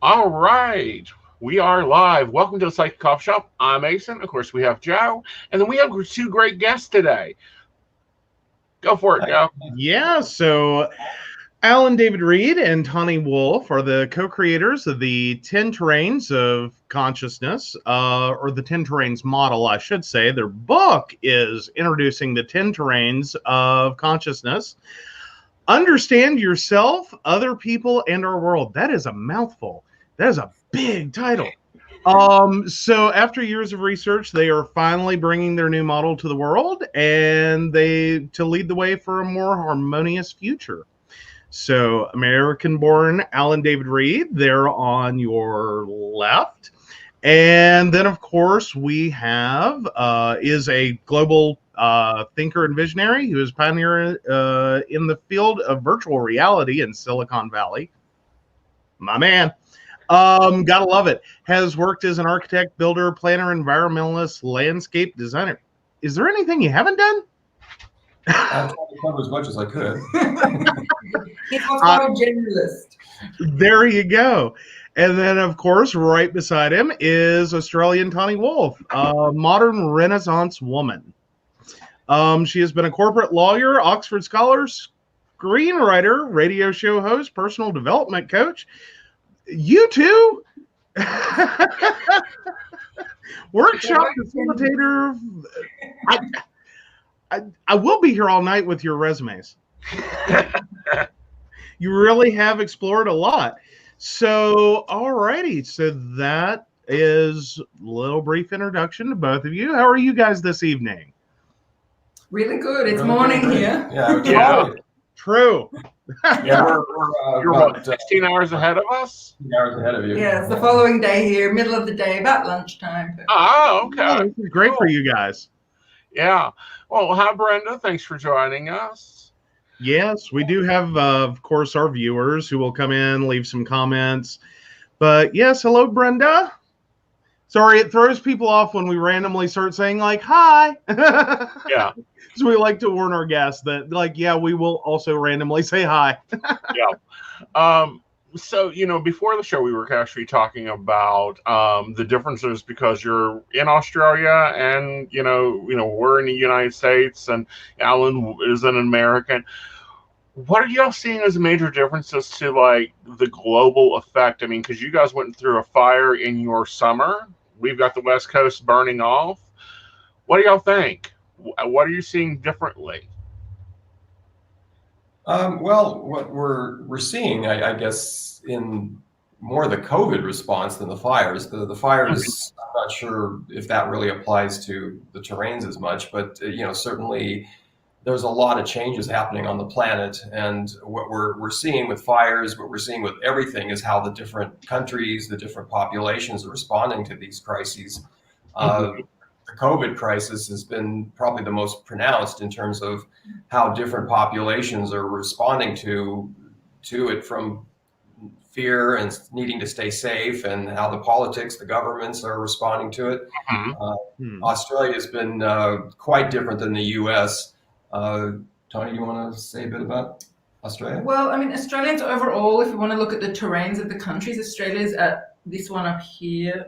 All right. We are live. Welcome to the Psychic Coffee Shop. I'm Mason. Of course, we have Joe. And then we have two great guests today. Go for it, Joe. Yeah, so Allen David Reed and Tahnee Woolf are the co-creators of the 10 Terrains of Consciousness, or the 10 Terrains model, I should say. Their book is introducing the 10 Terrains of Consciousness. Understand yourself, other people, and our world. That is a mouthful. That is a big title. So after years of research, they are finally bringing their new model to the world, and to lead the way for a more harmonious future. So American-born Allen David Reed, there on your left. And then, of course, we have is a global thinker and visionary who is pioneer in the field of virtual reality in Silicon Valley. My man. Gotta love it. Has worked as an architect, builder, planner, environmentalist, landscape designer. Is there anything you haven't done? I tried to cover as much as I could. He's also a generalist. There you go. And then, of course, right beside him is Australian Tahnee Woolf, a modern Renaissance woman. She has been a corporate lawyer, Oxford scholar, screenwriter, radio show host, personal development coach. You too? Workshop facilitator. I will be here all night with your resumes. You really have explored a lot. So, alrighty. So that is a little brief introduction to both of you. How are you guys this evening? Really good. It's morning here. Yeah. True. Yeah, You're what, 16 hours ahead of us? 16 hours ahead of you. Yeah, it's the following day here, middle of the day, about lunchtime. Oh, okay. Oh, this is great for you guys. Yeah. Well, hi, Brenda. Thanks for joining us. Yes, we do have, of course, our viewers who will come in, leave some comments. But yes, hello, Brenda. Sorry, it throws people off when we randomly start saying, like, hi. Yeah. So we like to warn our guests that, like, yeah, we will also randomly say hi. Yeah. So, before the show, we were actually talking about the differences because you're in Australia and, we're in the United States and Alan is an American. What are y'all seeing as major differences to, like, the global effect? I mean, because you guys went through a fire in your summer. We've got the West Coast burning off. What do y'all think? What are you seeing differently? Well, what we're seeing, I guess, in more the COVID response than the fires. The fires, I'm not sure if that really applies to the terrains as much, but certainly there's a lot of changes happening on the planet, and what we're seeing with fires, what we're seeing with everything, is how the different countries, the different populations are responding to these crises. The COVID crisis has been probably the most pronounced in terms of how different populations are responding to it, from fear and needing to stay safe, and how the politics, the governments are responding to it. Australia has been quite different than the U.S. Tony, you want to say a bit about Australia? Well, I mean, Australians overall, if you want to look at the terrains of the countries, Australia's at this one up here,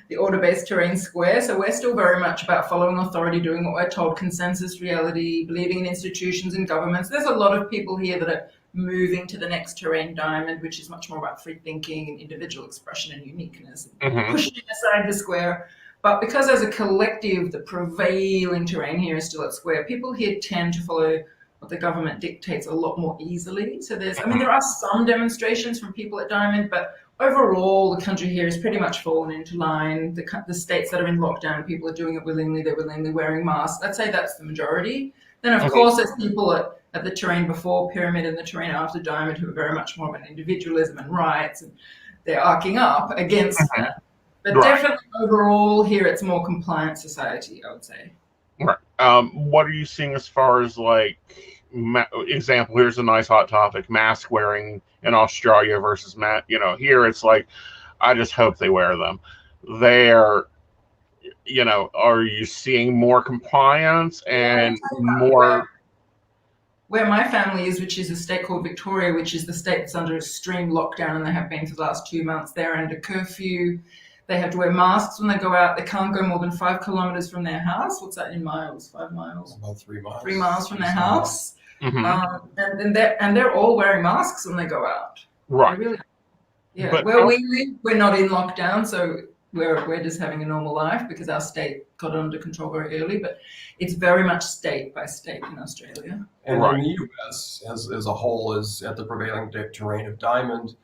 the order-based terrain square. So we're still very much about following authority, doing what we're told, consensus reality, believing in institutions and governments. There's a lot of people here that are moving to the next terrain diamond, which is much more about free thinking and individual expression and uniqueness, and pushing aside the square. But because as a collective, the prevailing terrain here is still at square, people here tend to follow what the government dictates a lot more easily. So there are some demonstrations from people at diamond, but overall, the country here has pretty much fallen into line. The states that are in lockdown, people are doing it willingly. They're willingly wearing masks. I'd say that's the majority. Then, of course, there's people at the terrain before pyramid and the terrain after diamond who are very much more about individualism and rights, and they're arcing up against that. But definitely overall here, it's more compliant society, I would say. Right. What are you seeing as far as, like, example? Here's a nice hot topic: mask wearing in Australia versus here. It's like, I just hope they wear them. There, are you seeing more compliance and more? where my family is, which is a state called Victoria, which is the state that's under extreme lockdown, and they have been for the last 2 months. They're under curfew. They have to wear masks when they go out. They can't go more than 5 kilometers from their house. What's that in miles? 5 miles? About 3 miles. 3 miles from their house. Mm-hmm. And they're all wearing masks when they go out. Right. Really, yeah. But where we live, we're not in lockdown, so we're just having a normal life because our state got it under control very early. But it's very much state by state in Australia. And in the U.S. as a whole is at the prevailing terrain of diamond.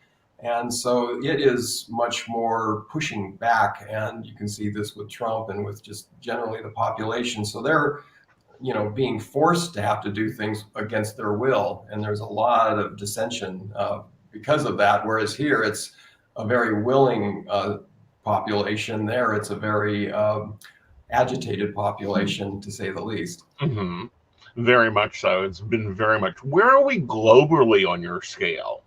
And so it is much more pushing back, and you can see this with Trump and with just generally the population. So they're, being forced to have to do things against their will, and there's a lot of dissension because of that. Whereas here, it's a very willing population. There, it's a very agitated population, to say the least. Mm-hmm. Very much so. It's been very much. Where are we globally on your scale?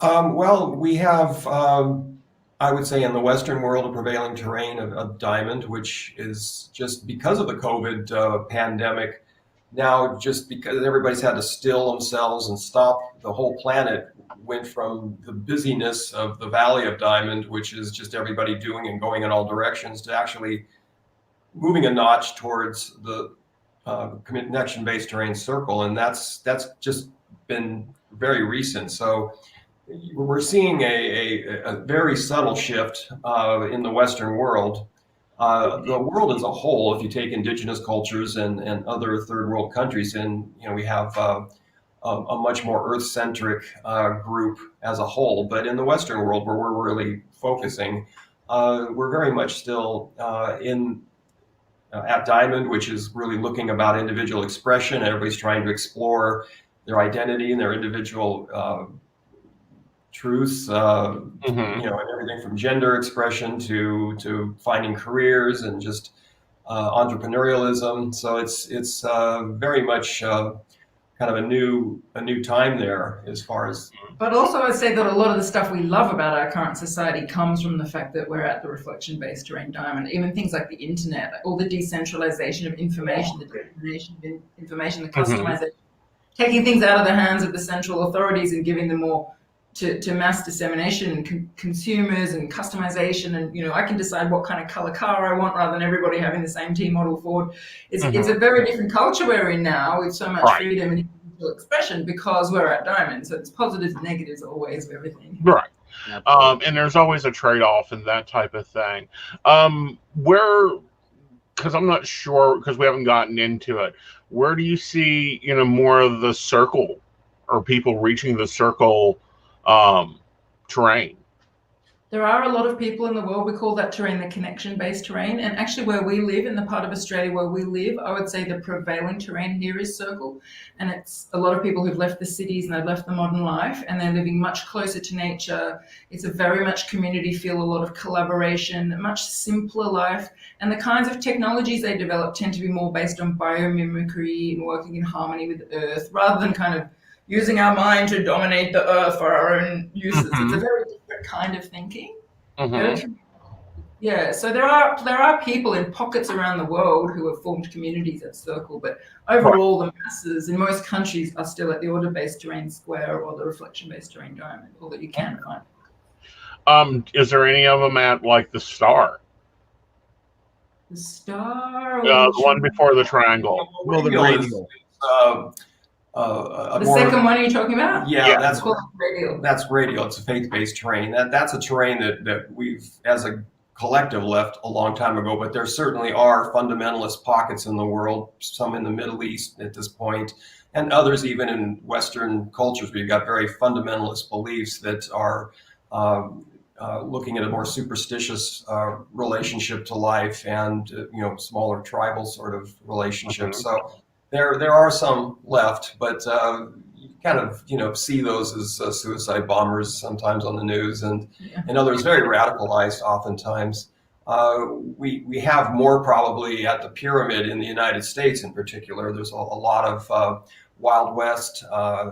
Well, we have, I would say, in the Western world, a prevailing terrain of diamond, which is just because of the COVID pandemic. Now, just because everybody's had to still themselves and stop, the whole planet went from the busyness of the Valley of Diamond, which is just everybody doing and going in all directions, to actually moving a notch towards the connection-based terrain circle. And that's just been very recent. So we're seeing a very subtle shift in the Western world. The world as a whole, if you take indigenous cultures and other third world countries, and we have a much more earth-centric group as a whole. But in the Western world, where we're really focusing, we're very much still at Diamond, which is really looking about individual expression. Everybody's trying to explore their identity and their individual truths, and everything from gender expression to finding careers and just entrepreneurialism. So it's very much kind of a new time there as far as. But also, I'd say that a lot of the stuff we love about our current society comes from the fact that we're at the reflection-based terrain diamond. Even things like the internet, all the decentralization of information, the dissemination of information, the customization, taking things out of the hands of the central authorities and giving them more to mass dissemination and consumers and customization. And I can decide what kind of color car I want rather than everybody having the same T model Ford. It's a very different culture we're in now, with so much freedom and individual expression, because we're at Diamond. So it's positives and negatives always of everything. Right. And there's always a trade-off and that type of thing. Because I'm not sure, because we haven't gotten into it, where do you see more of the circle, or people reaching the circle terrain? There are a lot of people in the world, we call that terrain the connection-based terrain. And actually where we live, in the part of Australia where we live, I would say the prevailing terrain here is circle. And it's a lot of people who've left the cities and they've left the modern life, and they're living much closer to nature. It's a very much community feel, a lot of collaboration, a much simpler life. And the kinds of technologies they develop tend to be more based on biomimicry and working in harmony with the earth, rather than kind of using our mind to dominate the earth for our own uses. It's a very different kind of thinking. Yeah, so there are people in pockets around the world who have formed communities at Circle, but overall the masses in most countries are still at the order-based terrain square or the reflection-based terrain diamond, or that you can find. Is there any of them at like the star? The star? The one before the triangle. Well, the radial. The second one you're talking about? Yeah, that's called radial. That's radial. It's a faith-based terrain. That's a terrain that we've, as a collective, left a long time ago. But there certainly are fundamentalist pockets in the world, some in the Middle East at this point, and others even in Western cultures, where you've got very fundamentalist beliefs that are looking at a more superstitious relationship to life, and smaller tribal sort of relationships. So there are some left, but you kind of see those as suicide bombers sometimes on the news, and others very radicalized oftentimes. We have more probably at the pyramid in the United States in particular. There's a lot of Wild West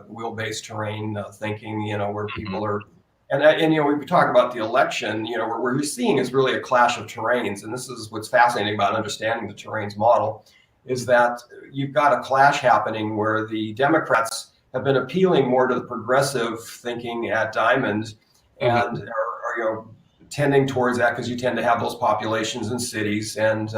wheel-based terrain thinking, where people are. And we talk about the election, what we're seeing is really a clash of terrains. And this is what's fascinating about understanding the terrains model, is that you've got a clash happening where the Democrats have been appealing more to the progressive thinking at Diamond, and are tending towards that because you tend to have those populations in cities. And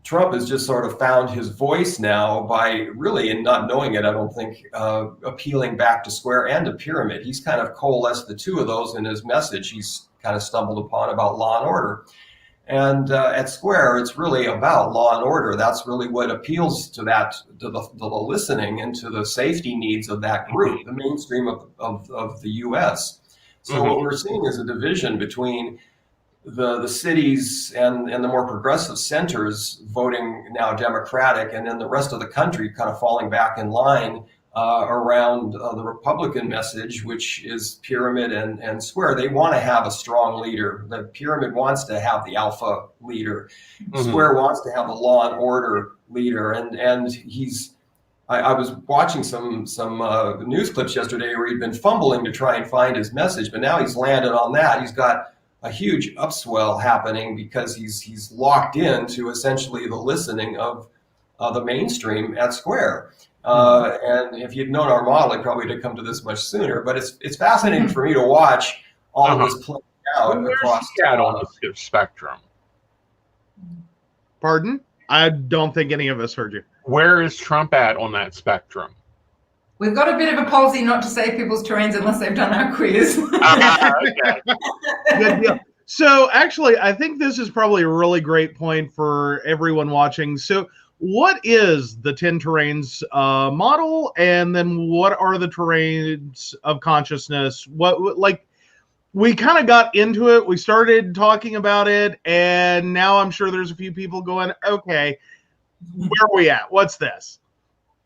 Trump has just sort of found his voice now by really, and not knowing it, I don't think, appealing back to Square and to Pyramid. He's kind of coalesced the two of those in his message he's kind of stumbled upon about law and order. And at Square, it's really about law and order. That's really what appeals to that, to the listening and to the safety needs of that group, the mainstream of the U.S. So what we're seeing is a division between the cities and the more progressive centers voting now Democratic, and then the rest of the country kind of falling back in line around the Republican message, which is Pyramid and Square. They want to have a strong leader. The Pyramid wants to have the alpha leader. Square wants to have the law and order leader. And he's, I was watching some news clips yesterday where he'd been fumbling to try and find his message, but now he's landed on that. He's got a huge upswell happening because he's locked into essentially the listening of the mainstream at Square. And if you'd known our model, it probably would have come to this much sooner. But it's fascinating for me to watch all of this play out across on the spectrum. Pardon? I don't think any of us heard you. Where is Trump at on that spectrum? We've got a bit of a policy not to say people's terrains unless they've done our quiz. Okay. Good deal. So actually, I think this is probably a really great point for everyone watching. So what is the 10 terrains model, and then what are the terrains of consciousness? What like, we kind of got into it, we started talking about it, and now I'm sure there's a few people going, okay, where are we at? What's this?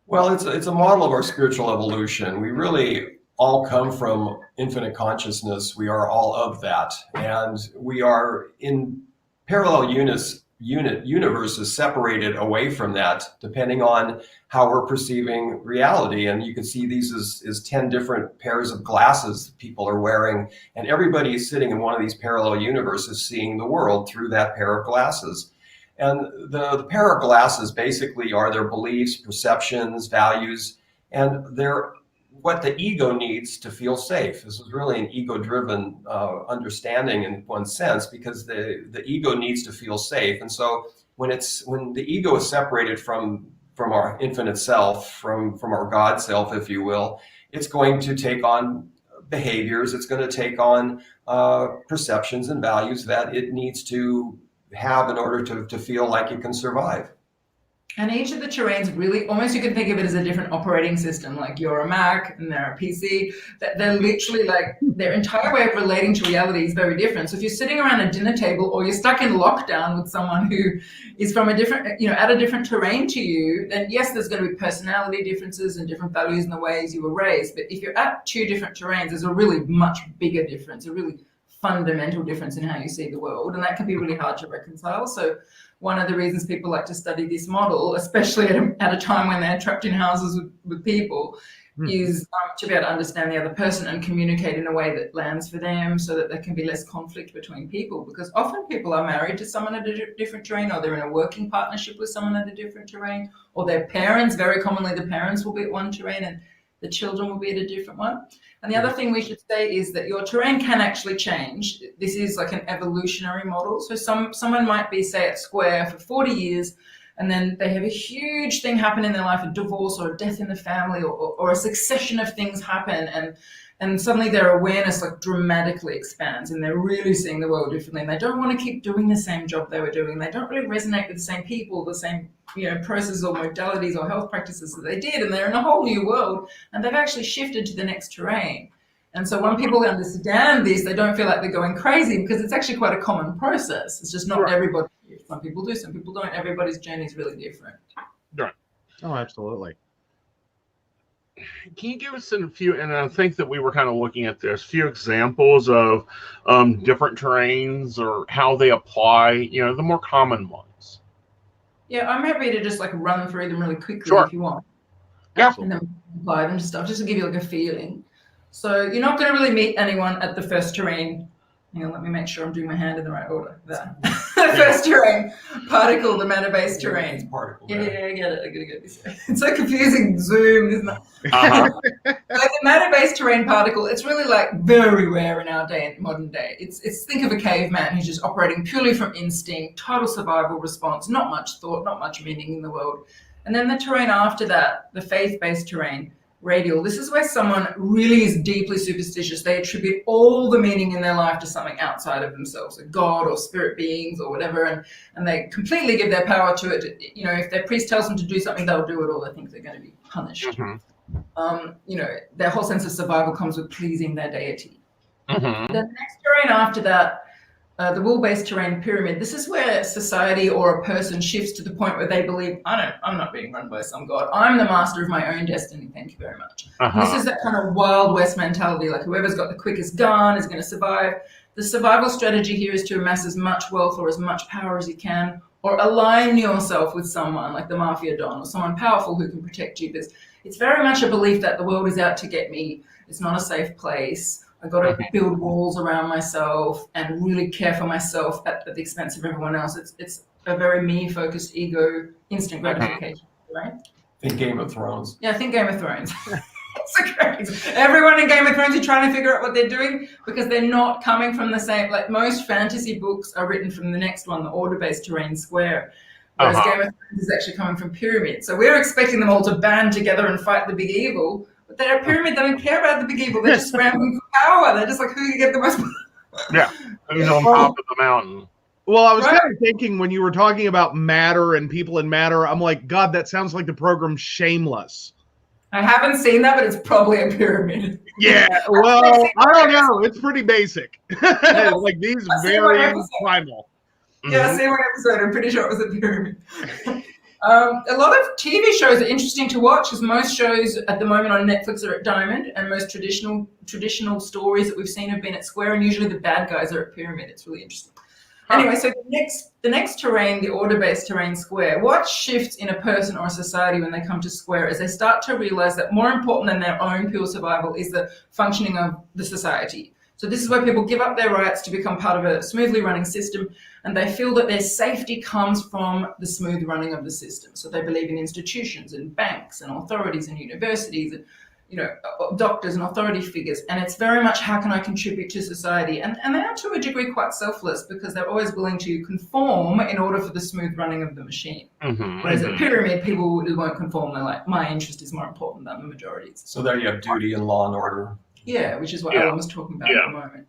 Well, it's a model of our spiritual evolution. We really all come from infinite consciousness. We are all of that, and we are in parallel universes separated away from that, depending on how we're perceiving reality. And you can see these as 10 different pairs of glasses people are wearing, and everybody is sitting in one of these parallel universes seeing the world through that pair of glasses. And the pair of glasses basically are their beliefs, perceptions, values, and they're what the ego needs to feel safe. This is really an ego-driven understanding in one sense, because the ego needs to feel safe. And so when the ego is separated from our infinite self, from our God self, if you will, it's going to take on behaviors. It's going to take on perceptions and values that it needs to have in order to feel like it can survive. And each of the terrains really, almost you can think of it as a different operating system, like you're a Mac and they're a PC. They're literally like, their entire way of relating to reality is very different. So if you're sitting around a dinner table, or you're stuck in lockdown with someone who is from a different, at a different terrain to you, then yes, there's going to be personality differences and different values in the ways you were raised. But if you're at two different terrains, there's a really much bigger difference, a really fundamental difference in how you see the world. And that can be really hard to reconcile. So one of the reasons people like to study this model, especially at a time when they're trapped in houses with people, is to be able to understand the other person and communicate in a way that lands for them, so that there can be less conflict between people. Because often people are married to someone at a different terrain, or they're in a working partnership with someone at a different terrain, or their parents, very commonly the parents will be at one terrain and the children will be at a different one. And the other thing we should say is that your terrain can actually change. This is like an evolutionary model. So someone might be, say, at Square for 40 years, and then they have a huge thing happen in their life, a divorce or a death in the family, or a succession of things happen, and suddenly their awareness like dramatically expands, and they're really seeing the world differently, and they don't want to keep doing the same job they were doing. They don't really resonate with the same people, the same processes or modalities or health practices that they did, and they're in a whole new world, and they've actually shifted to the next terrain. And so when people understand this, they don't feel like they're going crazy, because it's actually quite a common process. It's just not everybody. Some people do, some people don't. Everybody's journey is really different. Right. Oh, absolutely. Can you give us a few, and I think that we were kind of looking at this, few examples of different terrains or how they apply, the more common ones? Yeah, I'm happy to just like run through them really quickly if you want. Yeah. And then apply them to stuff just to give you like a feeling. So you're not going to really meet anyone at the first terrain. Let me make sure I'm doing my hand in the right order. There. First terrain, particle, the matter-based terrain. Particle. Yeah, I get it. I gotta get this. It's so confusing. Zoom, isn't it? Uh-huh. So the matter-based terrain particle, it's really like very rare in our day, in modern day. It's think of a caveman who's just operating purely from instinct, total survival response, not much thought, not much meaning in the world. And then the terrain after that, the faith-based terrain, radial. This is where someone really is deeply superstitious. They attribute all the meaning in their life to something outside of themselves, a god or spirit beings or whatever, and they completely give their power to it. You know, if their priest tells them to do something, they'll do it, or they think they're going to be punished. Mm-hmm. You know, their whole sense of survival comes with pleasing their deity. Mm-hmm. The next terrain after that, the wool-based terrain pyramid, this is where society or a person shifts to the point where they believe, I'm not being run by some god. I'm the master of my own destiny. Thank you very much. This is that kind of Wild West mentality, like whoever's got the quickest gun is going to survive. The survival strategy here is to amass as much wealth or as much power as you can, or align yourself with someone like the mafia don or someone powerful who can protect you. It's very much a belief that the world is out to get me. It's not a safe place. I've got to build walls around myself and really care for myself at the expense of everyone else. It's a very me-focused ego, instant gratification, right? Think Game of Thrones. Yeah, I think Game of Thrones. It's a crazy. Everyone in Game of Thrones is trying to figure out what they're doing because they're not coming from the same. Like most fantasy books are written from the next one, the order-based terrain square. Whereas Game of Thrones is actually coming from pyramid. So we're expecting them all to band together and fight the big evil. But they're a pyramid. They don't care about the big evil. They're just scrambling for power. They're just like, who can get the most power? Yeah, who's on top of the mountain. Well, I was kind of thinking when you were talking about matter and people in matter, I'm like, God, that sounds like the program Shameless. I haven't seen that, but it's probably a pyramid. Yeah, well, I don't know. It's pretty basic. Like these very primal. Yeah, I see one episode. I'm pretty sure it was a pyramid. A lot of TV shows are interesting to watch because most shows at the moment on Netflix are at Diamond, and most traditional stories that we've seen have been at Square, and usually the bad guys are at Pyramid. It's really interesting. Anyway, so the next terrain, the order-based terrain Square, what shifts in a person or a society when they come to Square is they start to realize that more important than their own pure survival is the functioning of the society. So this is where people give up their rights to become part of a smoothly running system, and they feel that their safety comes from the smooth running of the system. So they believe in institutions and banks and authorities and universities and, you know, doctors and authority figures. And it's very much, how can I contribute to society? And they are to a degree quite selfless because they're always willing to conform in order for the smooth running of the machine. Whereas at Pyramid, people who won't conform, they're like, my interest is more important than the majority's. So there you have duty and law and order. Yeah, which is what Alan was talking about at the moment.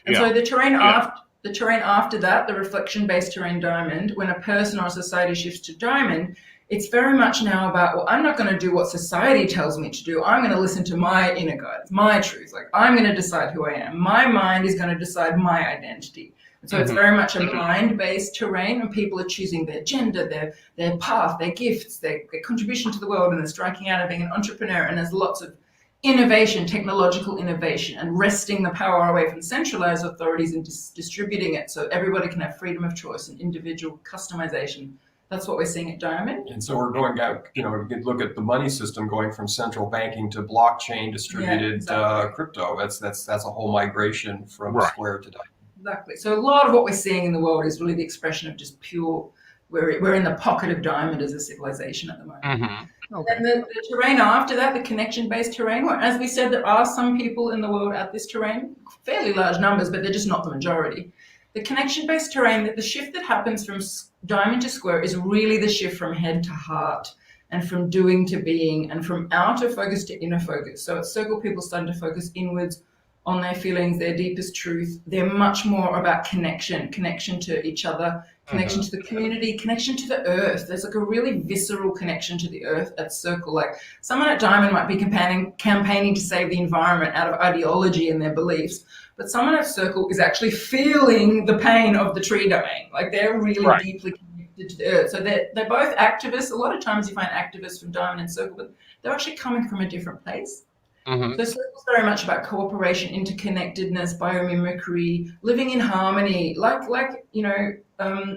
And so the terrain after that, the reflection-based terrain Diamond, when a person or a society shifts to Diamond, it's very much now about, well, I'm not going to do what society tells me to do. I'm going to listen to my inner guidance, my truth. Like, I'm going to decide who I am. My mind is going to decide my identity. And so it's very much a mind-based terrain, and people are choosing their gender, their path, their gifts, their contribution to the world, and they're striking out and being an entrepreneur. And there's lots of innovation, technological innovation, and wresting the power away from centralized authorities and distributing it so everybody can have freedom of choice and individual customization. That's what we're seeing at Diamond. And so we're going out, you know, we could look at the money system going from central banking to blockchain distributed crypto. That's a whole migration from Square to Diamond. Exactly. So a lot of what we're seeing in the world is really the expression of just pure, we're in the pocket of Diamond as a civilization at the moment. Okay. And the terrain after that, the connection-based terrain, where, as we said, there are some people in the world at this terrain, fairly large numbers, but they're just not the majority. The connection-based terrain, the shift that happens from Diamond to Square is really the shift from head to heart and from doing to being and from outer focus to inner focus. So at Circle, people starting to focus inwards on their feelings, their deepest truth. They're much more about connection to each other, connection to the community, connection to the earth. There's like a really visceral connection to the earth at Circle. Like someone at Diamond might be campaigning to save the environment out of ideology and their beliefs, but someone at Circle is actually feeling the pain of the tree dying. Like they're really deeply connected to the earth. So they're both activists. A lot of times you find activists from Diamond and Circle, but they're actually coming from a different place. So Circle's very much about cooperation, interconnectedness, biomimicry, living in harmony, like you know,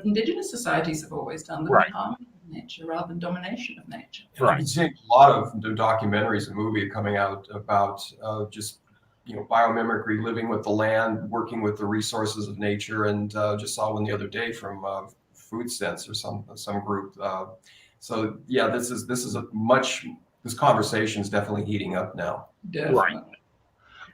Indigenous societies have always done, living in harmony with nature rather than domination of nature. Right. You're seeing a lot of documentaries and movies coming out about just biomimicry, living with the land, working with the resources of nature, and just saw one the other day from Food Sense or some group. So yeah, this conversation is definitely heating up now. Definitely. Right.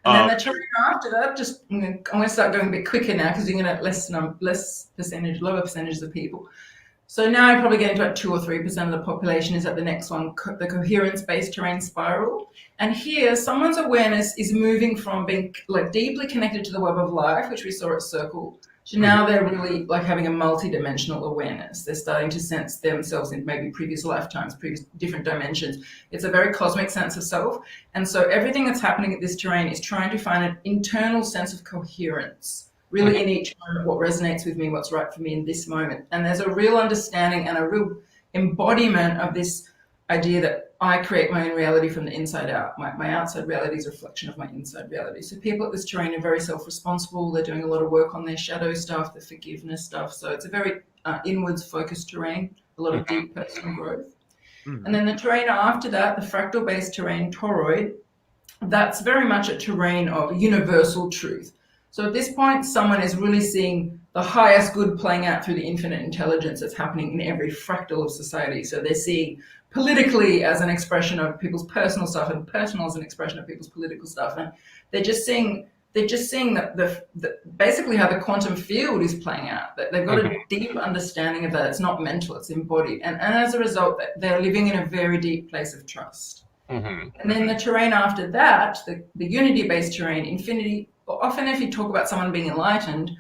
And then the terrain after that, I'm going to start going a bit quicker now because you're going to have lower percentages of people. So now I'm probably getting to about 2 or 3% of the population is at the next one, the coherence-based terrain spiral. And here, someone's awareness is moving from being like deeply connected to the web of life, which we saw at Circle, to now they're really like having a multi-dimensional awareness. They're starting to sense themselves in maybe previous lifetimes, previous different dimensions. It's a very cosmic sense of self. And so everything that's happening at this terrain is trying to find an internal sense of coherence. Really in each moment, what resonates with me, what's right for me in this moment. And there's a real understanding and a real embodiment of this idea that I create my own reality from the inside out. My outside reality is a reflection of my inside reality. So people at this terrain are very self-responsible. They're doing a lot of work on their shadow stuff, the forgiveness stuff. So it's a very inwards focused terrain, a lot of deep personal growth. And then the terrain after that, the fractal-based terrain, toroid, that's very much a terrain of universal truth. So at this point, someone is really seeing the highest good playing out through the infinite intelligence that's happening in every fractal of society. So they're seeing politically as an expression of people's personal stuff and personal as an expression of people's political stuff. And they're just seeing that basically how the quantum field is playing out. That they've got a deep understanding of that. It's not mental, it's embodied. And as a result, they're living in a very deep place of trust. And then the terrain after that, the unity-based terrain, infinity. Often if you talk about someone being enlightened,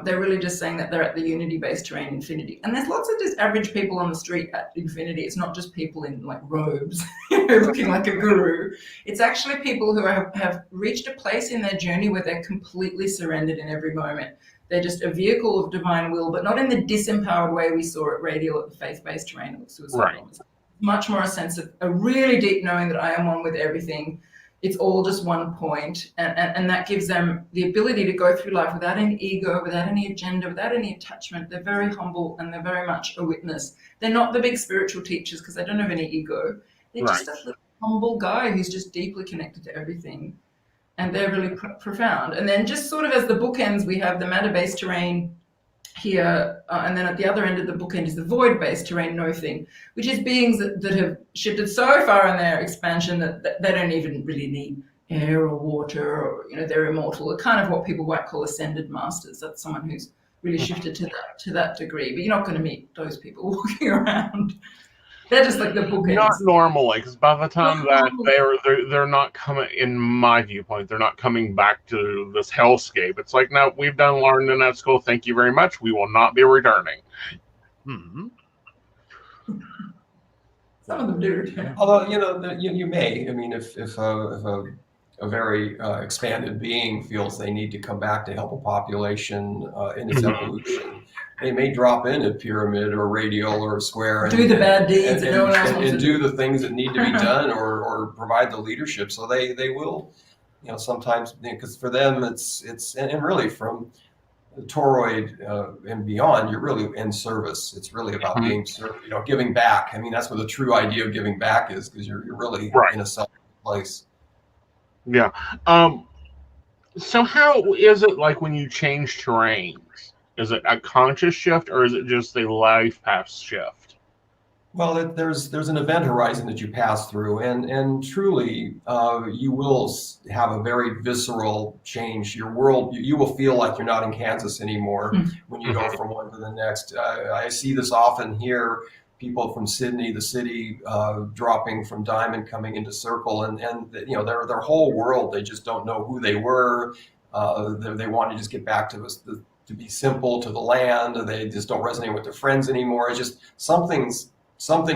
they're really just saying that they're at the unity-based terrain, infinity. And there's lots of just average people on the street at infinity. It's not just people in like robes looking like a guru. It's actually people who have reached a place in their journey where they're completely surrendered in every moment. They're just a vehicle of divine will, but not in the disempowered way we saw at Radial at the faith-based terrain of suicide bombers. Much more a sense of a really deep knowing that I am one with everything. It's all just one point, and that gives them the ability to go through life without any ego, without any agenda, without any attachment. They're very humble and they're very much a witness. They're not the big spiritual teachers because they don't have any ego. They're just a little humble guy who's just deeply connected to everything, and they're really profound. And then just sort of as the bookends, we have the matter-based terrain here, and then at the other end of the bookend is the void-based terrain, nothing, which is beings that have shifted so far in their expansion that they don't even really need air or water, or they're immortal. They're kind of what people might call ascended masters. That's someone who's really shifted to that degree. But you're not going to meet those people walking around. They're just like the bookends. Not normally, because by the time that they're not coming, in my viewpoint, they're not coming back to this hellscape. It's like, no, we've learned in that school. Thank you very much. We will not be returning. Some of them do return. Although you may. I mean, if a very expanded being feels they need to come back to help a population in its evolution, they may drop in a pyramid or radial or a square do the bad deeds and do the things that need to be done or provide the leadership. So they will, sometimes, because for them it's and really from toroid and beyond, you're really in service. It's really about being giving back. I mean, that's what the true idea of giving back is, because you're really in a self place. Yeah. So how is it like when you change terrains? Is it a conscious shift, or is it just a life path shift? Well, there's an event horizon that you pass through, and truly, you will have a very visceral change. Your world, you will feel like you're not in Kansas anymore when you go from one to the next. I see this often here. People from Sydney, the city, dropping from Diamond, coming into Circle, and their whole world, they just don't know who they were. They want to just get back to to be simple, to the land. They just don't resonate with their friends anymore. It's just something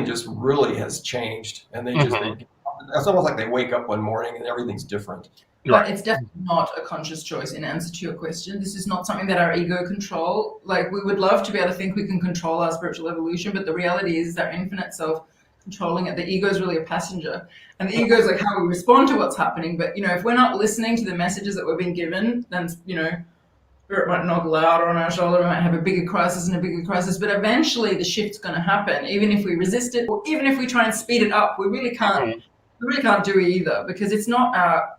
just really has changed, and it's almost like they wake up one morning and everything's different. But it's definitely not a conscious choice. In answer to your question, this is not something that our ego control. Like, we would love to be able to think we can control our spiritual evolution, but the reality is our infinite self controlling it. The ego is really a passenger, and the ego is like how we respond to what's happening. But if we're not listening to the messages that we're being given, then Spirit might knock louder on our shoulder. We might have a bigger crisis and a bigger crisis, but eventually the shift's going to happen. Even if we resist it, or even if we try and speed it up, we really can't We really can't do either, because it's not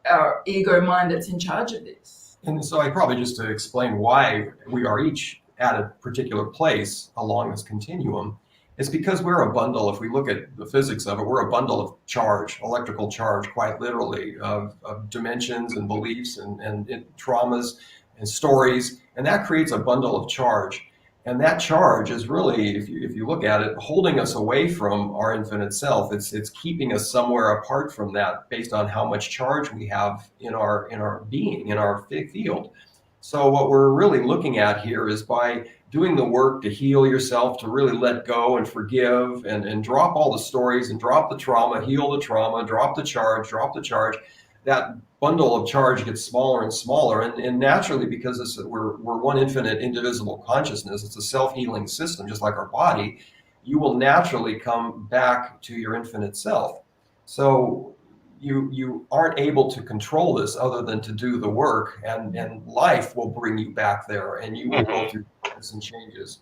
our ego mind that's in charge of this. And so I probably just to explain why we are each at a particular place along this continuum, it's because we're a bundle. If we look at the physics of it, we're a bundle of charge, electrical charge, quite literally, of dimensions and beliefs and traumas and stories. And that creates a bundle of charge. And that charge is really, if you look at it, holding us away from our infinite self. It's keeping us somewhere apart from that based on how much charge we have in our being, in our field. So what we're really looking at here is by doing the work to heal yourself, to really let go and forgive and drop all the stories and drop the trauma, heal the trauma, drop the charge, that bundle of charge gets smaller and smaller. And naturally, because we're one infinite indivisible consciousness, it's a self-healing system, just like our body, you will naturally come back to your infinite self. So you aren't able to control this other than to do the work, and life will bring you back there, and you will go through some changes.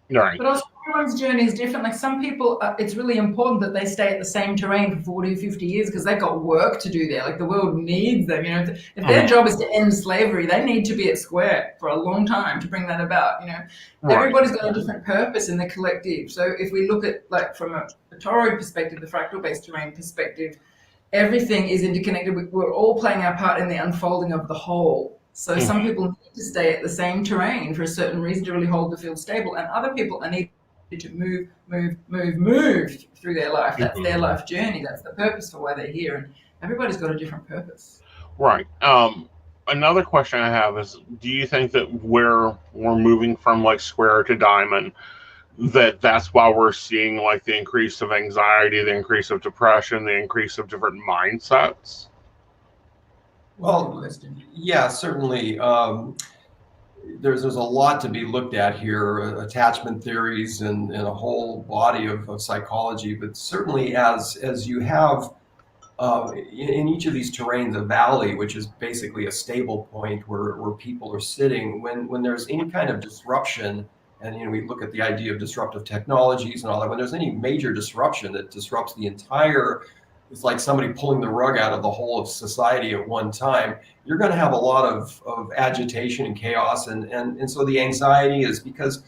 Right. But also, everyone's journey is different. Like some people, it's really important that they stay at the same terrain for 40 or 50 years because they've got work to do there. Like the world needs them. You know, if their job is to end slavery, they need to be at square for a long time to bring that about. You know, everybody's got a different purpose in the collective. So if we look at, like, from a toroid perspective, the fractal-based terrain perspective, everything is interconnected. We're all playing our part in the unfolding of the whole. So some people need to stay at the same terrain for a certain reason to really hold the field stable, and other people are needed to move through their life. That's their life journey. That's the purpose for why they're here, and everybody's got a different purpose. Right. Another question I have is, do you think that we're moving from like square to diamond, that's why we're seeing like the increase of anxiety, the increase of depression, the increase of different mindsets? Well, yeah, certainly. There's a lot to be looked at here, attachment theories and a whole body of psychology. But certainly, as you have in each of these terrains a valley, which is basically a stable point where people are sitting, when there's any kind of disruption, and we look at the idea of disruptive technologies and all that, when there's any major disruption that disrupts the entire, it's like somebody pulling the rug out of the whole of society at one time, you're going to have a lot of agitation and chaos. And so the anxiety is because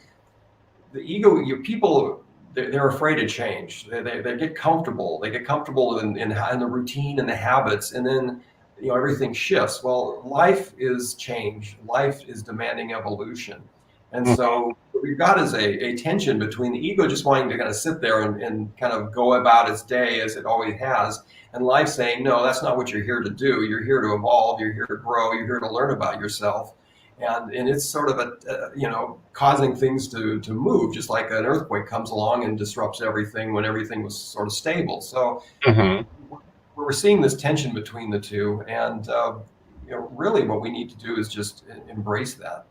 the ego, people, they're afraid of change. They get comfortable. They get comfortable in the routine and the habits. And then, everything shifts. Well, life is change. Life is demanding evolution. And so what we've got is a tension between the ego just wanting to kind of sit there and kind of go about its day as it always has, and life saying, no, that's not what you're here to do. You're here to evolve. You're here to grow. You're here to learn about yourself. And it's sort of causing things to move, just like an earthquake comes along and disrupts everything when everything was sort of stable. So we're seeing this tension between the two. And really what we need to do is just embrace that.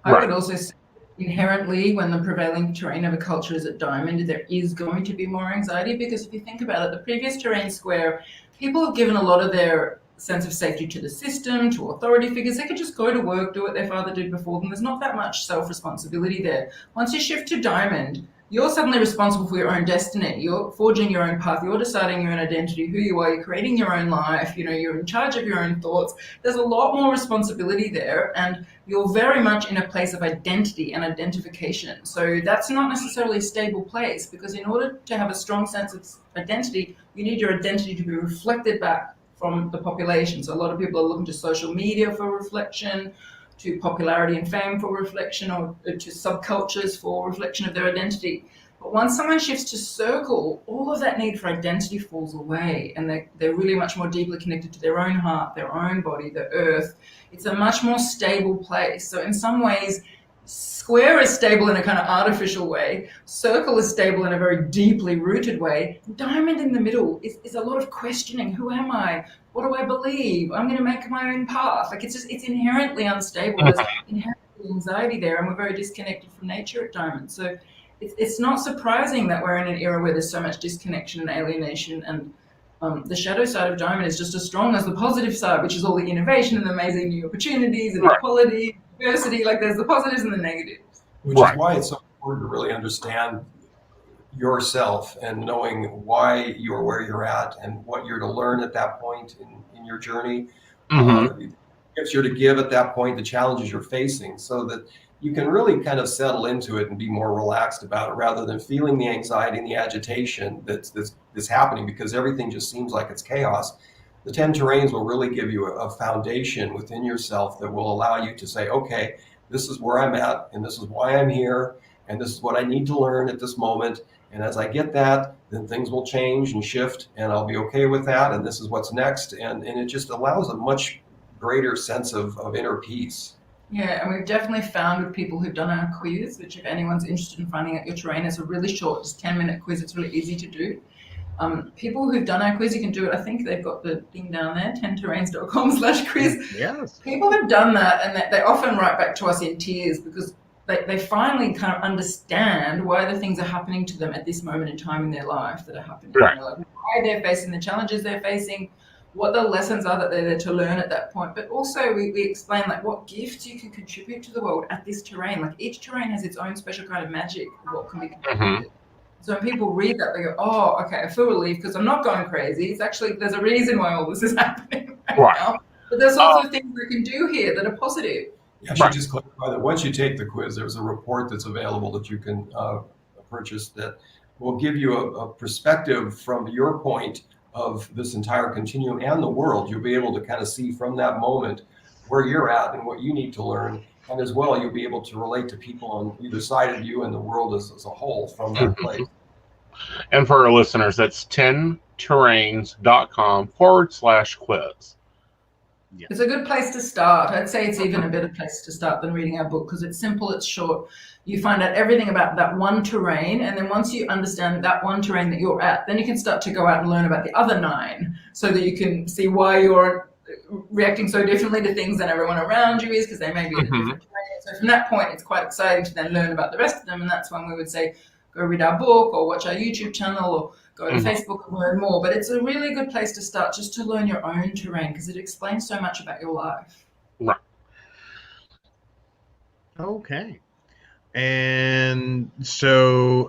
I would also say, inherently, when the prevailing terrain of a culture is at diamond, there is going to be more anxiety, because if you think about it, the previous terrain square, people have given a lot of their sense of safety to the system, to authority figures. They could just go to work, do what their father did before them. There's not that much self-responsibility there. Once you shift to diamond, you're suddenly responsible for your own destiny. You're forging your own path. You're deciding your own identity, who you are. You're creating your own life. You're in charge of your own thoughts. There's a lot more responsibility there, and you're very much in a place of identity and identification. So that's not necessarily a stable place, because in order to have a strong sense of identity, you need your identity to be reflected back from the population. So a lot of people are looking to social media for reflection, to popularity and fame for reflection, or to subcultures for reflection of their identity. But once someone shifts to circle, all of that need for identity falls away, and they're really much more deeply connected to their own heart, their own body, the earth. It's a much more stable place. So in some ways, square is stable in a kind of artificial way. Circle is stable in a very deeply rooted way. Diamond in the middle is a lot of questioning. Who am I? What do I believe? I'm going to make my own path. Like it's inherently unstable. There's inherently anxiety there, and we're very disconnected from nature at diamond. So it's not surprising that we're in an era where there's so much disconnection and alienation, and the shadow side of diamond is just as strong as the positive side, which is all the innovation and amazing new opportunities and equality, diversity. Like there's the positives and the negatives. Which is why it's so important to really understand, yourself and knowing why you're where you're at and what you're to learn at that point in your journey, gifts you're to give at that point, the challenges you're facing, so that you can really kind of settle into it and be more relaxed about it rather than feeling the anxiety and the agitation that's happening because everything just seems like it's chaos. The 10 terrains will really give you a foundation within yourself that will allow you to say, okay, this is where I'm at, and this is why I'm here, and this is what I need to learn at this moment. And as I get that, then things will change and shift, and I'll be okay with that, and this is what's next. And it just allows a much greater sense of inner peace. Yeah, and we've definitely found with people who've done our quiz, which if anyone's interested in finding out your terrain, it's a really short, just 10-minute quiz. It's really easy to do. People who've done our quiz, you can do it. I think they've got the thing down there, 10terrains.com/quiz. Yes. People have done that, and they often write back to us in tears because they finally kind of understand why the things are happening to them at this moment in time in their life that are happening. Right. Like why they're facing the challenges they're facing, what the lessons are that they're there to learn at that point. But also we explain like what gifts you can contribute to the world at this terrain. Like each terrain has its own special kind of magic of what can be contributed. So when people read that, they go, oh, okay, I feel relieved because I'm not going crazy. It's actually, there's a reason why all this is happening right now. But there's also things we can do here that are positive. I should just clarify that once you take the quiz, there's a report that's available that you can purchase that will give you a perspective from your point of this entire continuum and the world. You'll be able to kind of see from that moment where you're at and what you need to learn. And as well, you'll be able to relate to people on either side of you and the world as a whole from that place. And for our listeners, that's 10terrains.com/quiz. Yeah. It's a good place to start. I'd say it's even a better place to start than reading our book because it's simple, it's short. You find out everything about that one terrain, and then once you understand that one terrain that you're at, then you can start to go out and learn about the other 9 so that you can see why you're reacting so differently to things than everyone around you is because they may be in a different terrain. So from that point, it's quite exciting to then learn about the rest of them, and that's when we would say, go read our book or watch our YouTube channel or go to Facebook and learn more. But it's a really good place to start just to learn your own terrain because it explains so much about your life. Right. Okay. And so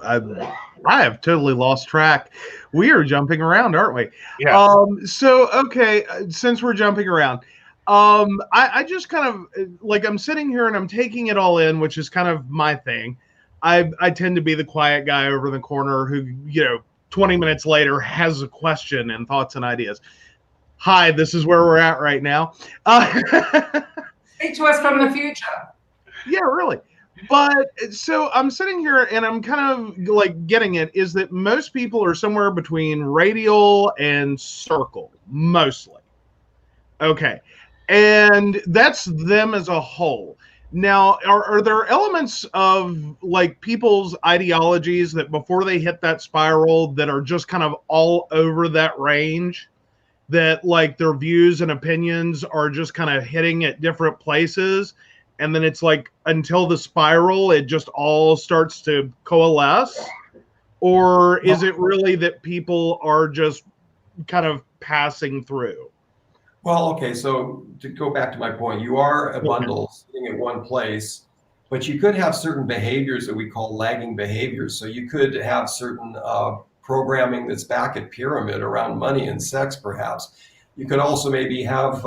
I have totally lost track. We are jumping around, aren't we? Yeah. So, okay, since we're jumping around, I just kind of, like, I'm sitting here and I'm taking it all in, which is kind of my thing. I tend to be the quiet guy over in the corner who, 20 minutes later has a question and thoughts and ideas. Hi, this is where we're at right now. Speak to us from the future. Yeah, really. But so I'm sitting here and I'm kind of like getting it is that most people are somewhere between radial and circle, mostly. Okay. And that's them as a whole. Now, are there elements of like people's ideologies that before they hit that spiral that are just kind of all over that range, that like their views and opinions are just kind of hitting at different places? And then it's like until the spiral, it just all starts to coalesce? Or is it really that people are just kind of passing through? Well, okay, so to go back to my point, you are a bundle sitting in one place, but you could have certain behaviors that we call lagging behaviors. So you could have certain programming that's back at pyramid around money and sex, perhaps. You could also maybe have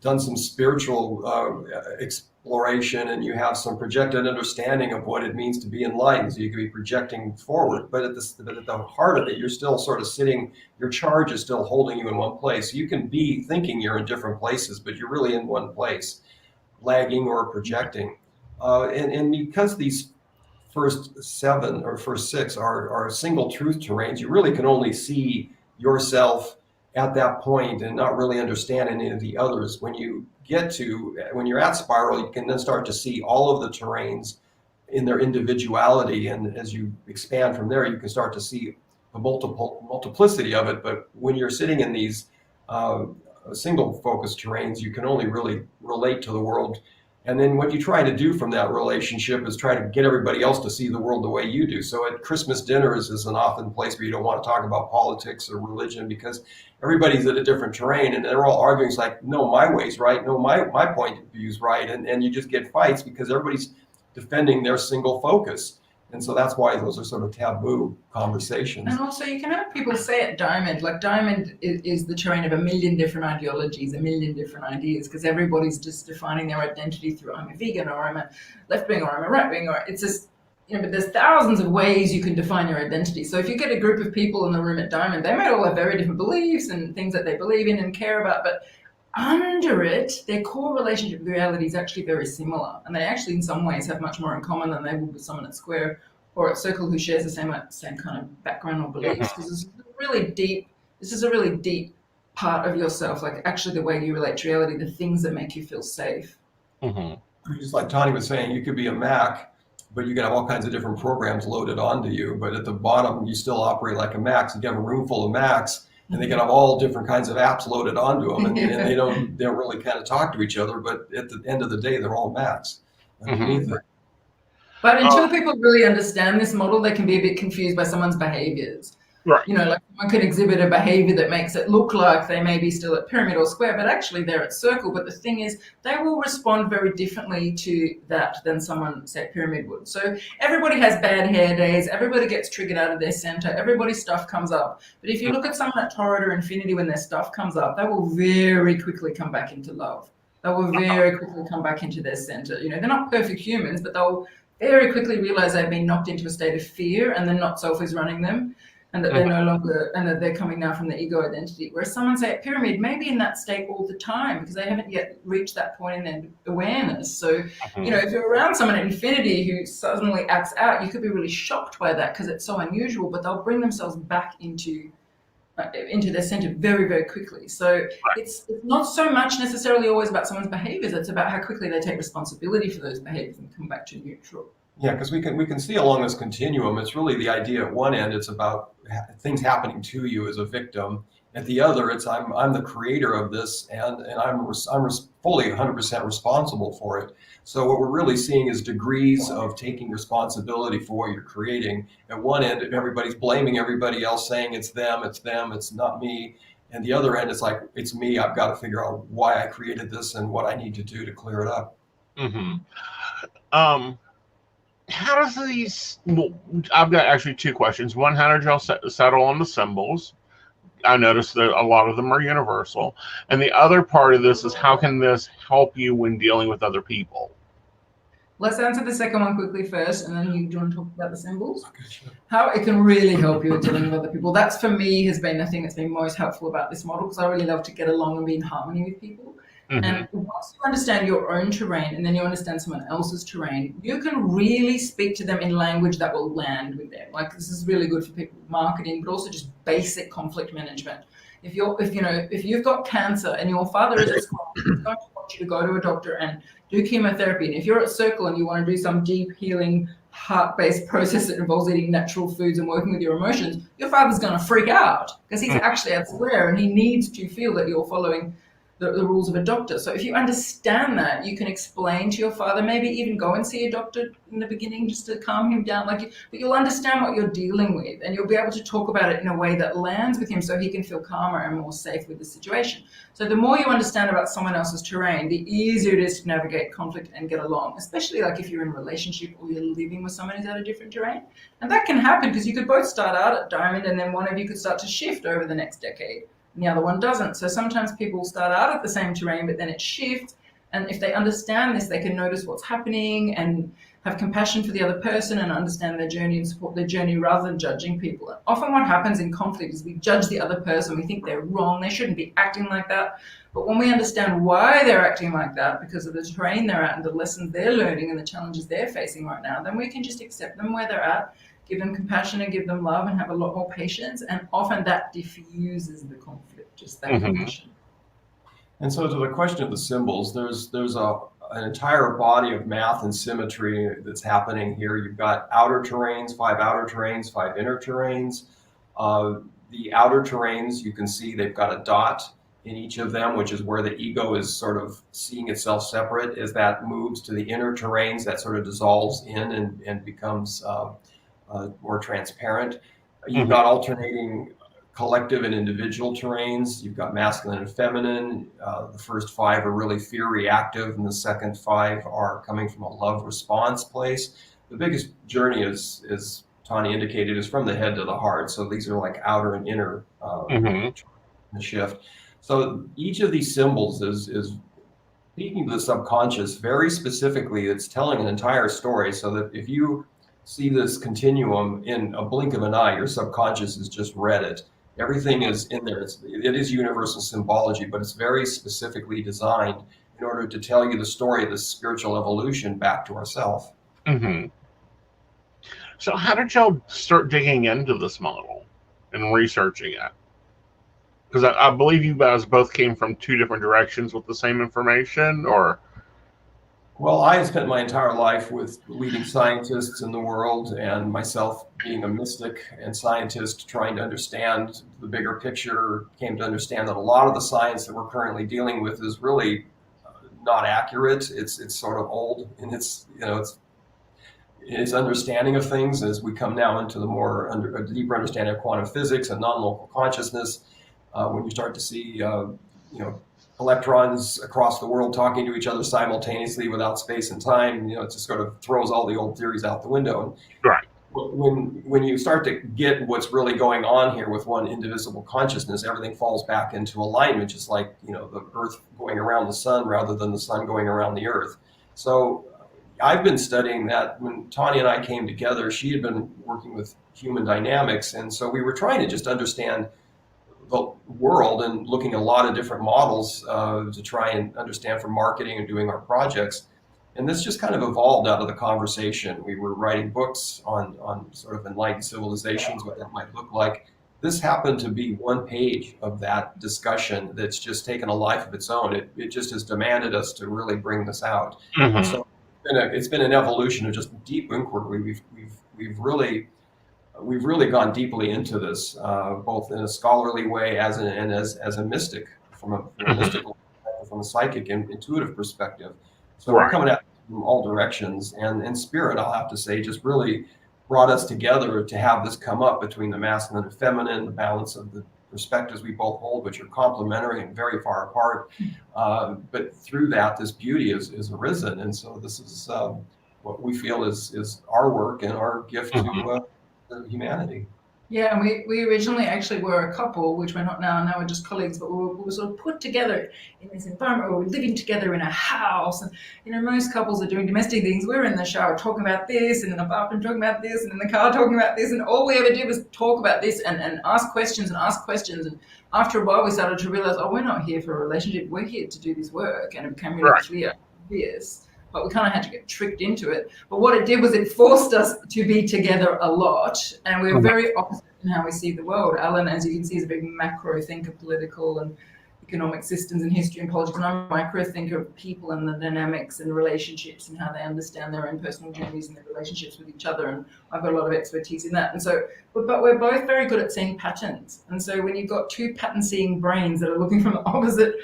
done some spiritual exploration, and you have some projected understanding of what it means to be enlightened. So you could be projecting forward, but at the heart of it, you're still sort of sitting, your charge is still holding you in one place. You can be thinking you're in different places, but you're really in one place, lagging or projecting. And because these first 7 or first 6 are single truth terrains, you really can only see yourself at that point and not really understand any of the others. When you're at spiral, you can then start to see all of the terrains in their individuality. And as you expand from there, you can start to see a multiplicity of it. But when you're sitting in these single focus terrains, you can only really relate to the world. And then what you try to do from that relationship is try to get everybody else to see the world the way you do. So at Christmas dinners is an often place where you don't want to talk about politics or religion because everybody's at a different terrain and they're all arguing. It's like, no, my way's right. No, my point of view's right. And you just get fights because everybody's defending their single focus. And so that's why those are sort of taboo conversations. And also, you can have people say at Diamond, like Diamond is the terrain of a million different ideologies, a million different ideas, because everybody's just defining their identity through I'm a vegan, or I'm a left wing, or I'm a right wing, or it's just, but there's thousands of ways you can define your identity. So if you get a group of people in the room at Diamond, they might all have very different beliefs and things that they believe in and care about, but under it, their core relationship with reality is actually very similar. And they actually, in some ways, have much more in common than they would with someone at Square or at Circle who shares the same kind of background or beliefs. Because this is a really deep part of yourself, like actually the way you relate to reality, the things that make you feel safe. Just like Tahnee was saying, you could be a Mac, but you can have all kinds of different programs loaded onto you. But at the bottom, you still operate like a Mac. So you can have a room full of Macs, and they can have all different kinds of apps loaded onto them, and they don't really kind of talk to each other. But at the end of the day, they're all Macs underneath it. But until people really understand this model, they can be a bit confused by someone's behaviors. Right. Like one can exhibit a behavior that makes it look like they may be still at Pyramid or Square, but actually they're at Circle. But the thing is, they will respond very differently to that than someone, say, at Pyramid would. So everybody has bad hair days. Everybody gets triggered out of their center. Everybody's stuff comes up. But if you look at someone at Torrid or Infinity, when their stuff comes up, they will very quickly come back into love. They will very quickly come back into their center. They're not perfect humans, but they'll very quickly realize they've been knocked into a state of fear and the not self is running them, and that they're no longer, and that they're coming now from the ego identity. Whereas someone, say, at Pyramid, may be in that state all the time because they haven't yet reached that point in their awareness. So, if you're around someone at Infinity who suddenly acts out, you could be really shocked by that because it's so unusual, but they'll bring themselves back into their center very, very quickly. So it's not so much necessarily always about someone's behaviors. It's about how quickly they take responsibility for those behaviors and come back to neutral. Yeah, because we can see along this continuum, it's really the idea at one end, it's about things happening to you as a victim. At the other, it's I'm the creator of this, and I'm fully 100% responsible for it. So what we're really seeing is degrees of taking responsibility for what you're creating. At one end, everybody's blaming everybody else, saying it's them, it's not me. And the other end, it's like, it's me. I've got to figure out why I created this and what I need to do to clear it up. How does these? Well, I've got actually two questions. One, how did y'all settle on the symbols? I noticed that a lot of them are universal. And the other part of this is, how can this help you when dealing with other people? Let's answer the second one quickly first, and then you want to talk about the symbols. Okay, sure. How it can really help you with dealing with other people. That's, for me, has been the thing that's been most helpful about this model, because I really love to get along and be in harmony with people. And once you understand your own terrain and then you understand someone else's terrain, you can really speak to them in language that will land with them. Like, this is really good for people with marketing, but also just basic conflict management. If you've got cancer and your father is at school, he's going to want you to go to a doctor and do chemotherapy. And if you're at Circle and you want to do some deep healing heart-based process that involves eating natural foods and working with your emotions, your father's going to freak out because he's actually at Square and he needs to feel that you're following the rules of a doctor. So if you understand that, you can explain to your father, maybe even go and see a doctor in the beginning just to calm him down. But you'll understand what you're dealing with, and you'll be able to talk about it in a way that lands with him so he can feel calmer and more safe with the situation. So the more you understand about someone else's terrain, the easier it is to navigate conflict and get along, especially like if you're in a relationship or you're living with someone who's at a different terrain. And that can happen because you could both start out at Diamond and then one of you could start to shift over the next decade, and the other one doesn't. So sometimes people start out at the same terrain, but then it shifts. And if they understand this, they can notice what's happening and have compassion for the other person and understand their journey and support their journey rather than judging people. Often what happens in conflict is we judge the other person. We think they're wrong. They shouldn't be acting like that. But when we understand why they're acting like that, because of the terrain they're at and the lessons they're learning and the challenges they're facing right now, then we can just accept them where they're at, give them compassion and give them love and have a lot more patience. And often that diffuses the conflict, just that compassion. And so to the question of the symbols, there's an entire body of math and symmetry that's happening here. You've got outer terrains, 5 outer terrains, 5 inner terrains. The outer terrains, you can see they've got a dot in each of them, which is where the ego is sort of seeing itself separate. As that moves to the inner terrains, that sort of dissolves in and becomes more transparent. You've got alternating collective and individual terrains. You've got masculine and feminine. The first 5 are really fear reactive, and the second 5 are coming from a love response place. the biggest journey is Tahnee indicated, is from the head to the heart. So these are like outer and inner shift. So each of these symbols is speaking to the subconscious very specifically. It's telling an entire story, so that if you see this continuum in a blink of an eye, your subconscious has just read it. Everything is in there. It is universal symbology, but it's very specifically designed in order to tell you the story of the spiritual evolution back to ourself. So how did y'all start digging into this model and researching it? Because I believe you guys both came from two different directions with the same information, or? Well, I have spent my entire life with leading scientists in the world, and myself being a mystic and scientist trying to understand the bigger picture, came to understand that a lot of the science that we're currently dealing with is really not accurate. It's sort of old in its understanding of things. As we come now into a deeper understanding of quantum physics and non-local consciousness, when you start to see electrons across the world talking to each other simultaneously without space and time, it just sort of throws all the old theories out the window. Right. When you start to get what's really going on here with one indivisible consciousness, everything falls back into alignment, just like the Earth going around the sun rather than the sun going around the Earth. So I've been studying that. When Tahnee and I came together, she had been working with human dynamics, and so we were trying to just understand the world and looking at a lot of different models to try and understand for marketing and doing our projects. And this just kind of evolved out of the conversation. We were writing books on sort of enlightened civilizations, what that might look like. This happened to be one page of that discussion that's just taken a life of its own. It just has demanded us to really bring this out. So it's been an evolution of just deep inquiry. We've really gone deeply into this, both in a scholarly way as a mystic, from a mystical, from a psychic and intuitive perspective. So we're coming at it from all directions, and spirit, I'll have to say, just really brought us together to have this come up between the masculine and feminine, the balance of the perspectives we both hold, which are complementary and very far apart. But through that, this beauty is arisen, and so this is what we feel is our work and our gift to humanity. Yeah, and we originally actually were a couple, which we're not now. Now we're just colleagues, but we were sort of put together in this environment where we're living together in a house. And, most couples are doing domestic things. We're in the shower talking about this, and in the bathroom talking about this, and in the car talking about this. And all we ever did was talk about this and ask questions and ask questions. And after a while, we started to realize, we're not here for a relationship. We're here to do this work. And it became really clear, yes. But we kind of had to get tricked into it. But what it did was it forced us to be together a lot. And we're very opposite in how we see the world. Alan, as you can see, is a big macro thinker, political and economic systems and history and politics. And I'm a micro thinker of people and the dynamics and relationships and how they understand their own personal journeys and their relationships with each other. And I've got a lot of expertise in that. And so, but we're both very good at seeing patterns. And so when you've got two pattern-seeing brains that are looking from the opposite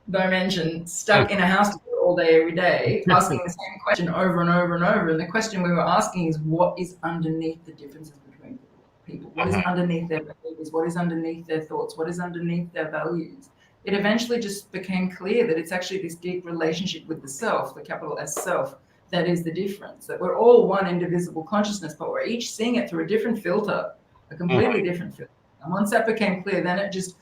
dimension, stuck in a house all day, every day, asking the same question over and over and over. And the question we were asking is, what is underneath the differences between people? What is underneath their behaviors? What is underneath their thoughts? What is underneath their values? It eventually just became clear that it's actually this deep relationship with the self, the capital S self, that is the difference. That we're all one indivisible consciousness, but we're each seeing it through a different filter, a completely different filter. And once that became clear, then it just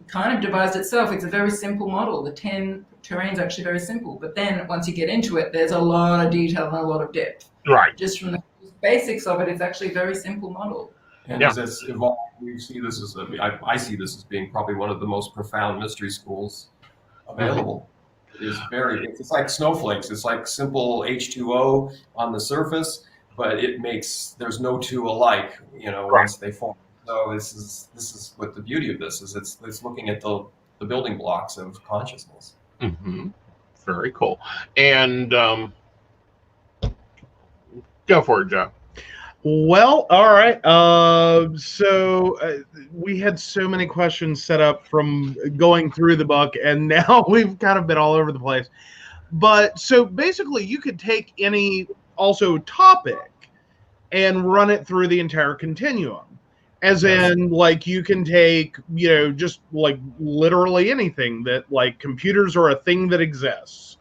kind of devised itself. It's a very simple model. The 10 terrains are actually very simple, but then once you get into it, there's a lot of detail and a lot of depth. Right. Just from the basics of it, it's actually a very simple model. And as it's evolved, we see this as I see this as being probably one of the most profound mystery schools available. It is it's like snowflakes. It's like simple H2O on the surface, but there's no two alike, once they form. So this is what the beauty of this is. It's looking at the building blocks of consciousness. Very cool. And go for it, Joe. Well, all right. So we had so many questions set up from going through the book, and now we've kind of been all over the place. But so basically, you could take any also topic and run it through the entire continuum. As in, like, you can take, just like literally anything that, like, computers are a thing that exists.